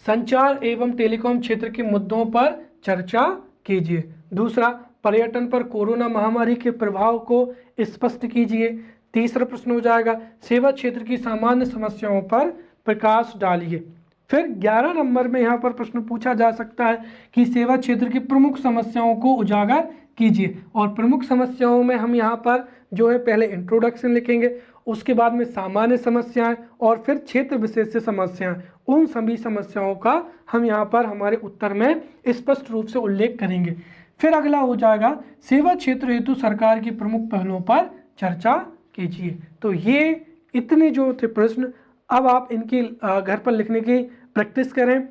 संचार एवं टेलीकॉम क्षेत्र के मुद्दों पर चर्चा कीजिए। दूसरा, पर्यटन पर कोरोना महामारी के प्रभाव को स्पष्ट कीजिए। तीसरा प्रश्न हो जाएगा, सेवा क्षेत्र की सामान्य समस्याओं पर प्रकाश डालिए। फिर 11 नंबर में यहाँ पर प्रश्न पूछा जा सकता है कि सेवा क्षेत्र की प्रमुख समस्याओं को उजागर कीजिए। और प्रमुख समस्याओं में हम यहाँ पर जो है पहले इंट्रोडक्शन लिखेंगे, उसके बाद में सामान्य समस्याएं और फिर क्षेत्र विशेष से समस्याएं। उन सभी समस्याओं का हम यहाँ पर हमारे उत्तर में स्पष्ट रूप से उल्लेख करेंगे। फिर अगला हो जाएगा, सेवा क्षेत्र हेतु सरकार की प्रमुख पहलों पर चर्चा कीजिए। तो ये इतने जो थे प्रश्न, अब आप इनकी घर पर लिखने की प्रैक्टिस करें।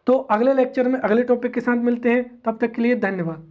तो अगले लेक्चर में अगले टॉपिक के साथ मिलते हैं, तब तक के लिए धन्यवाद।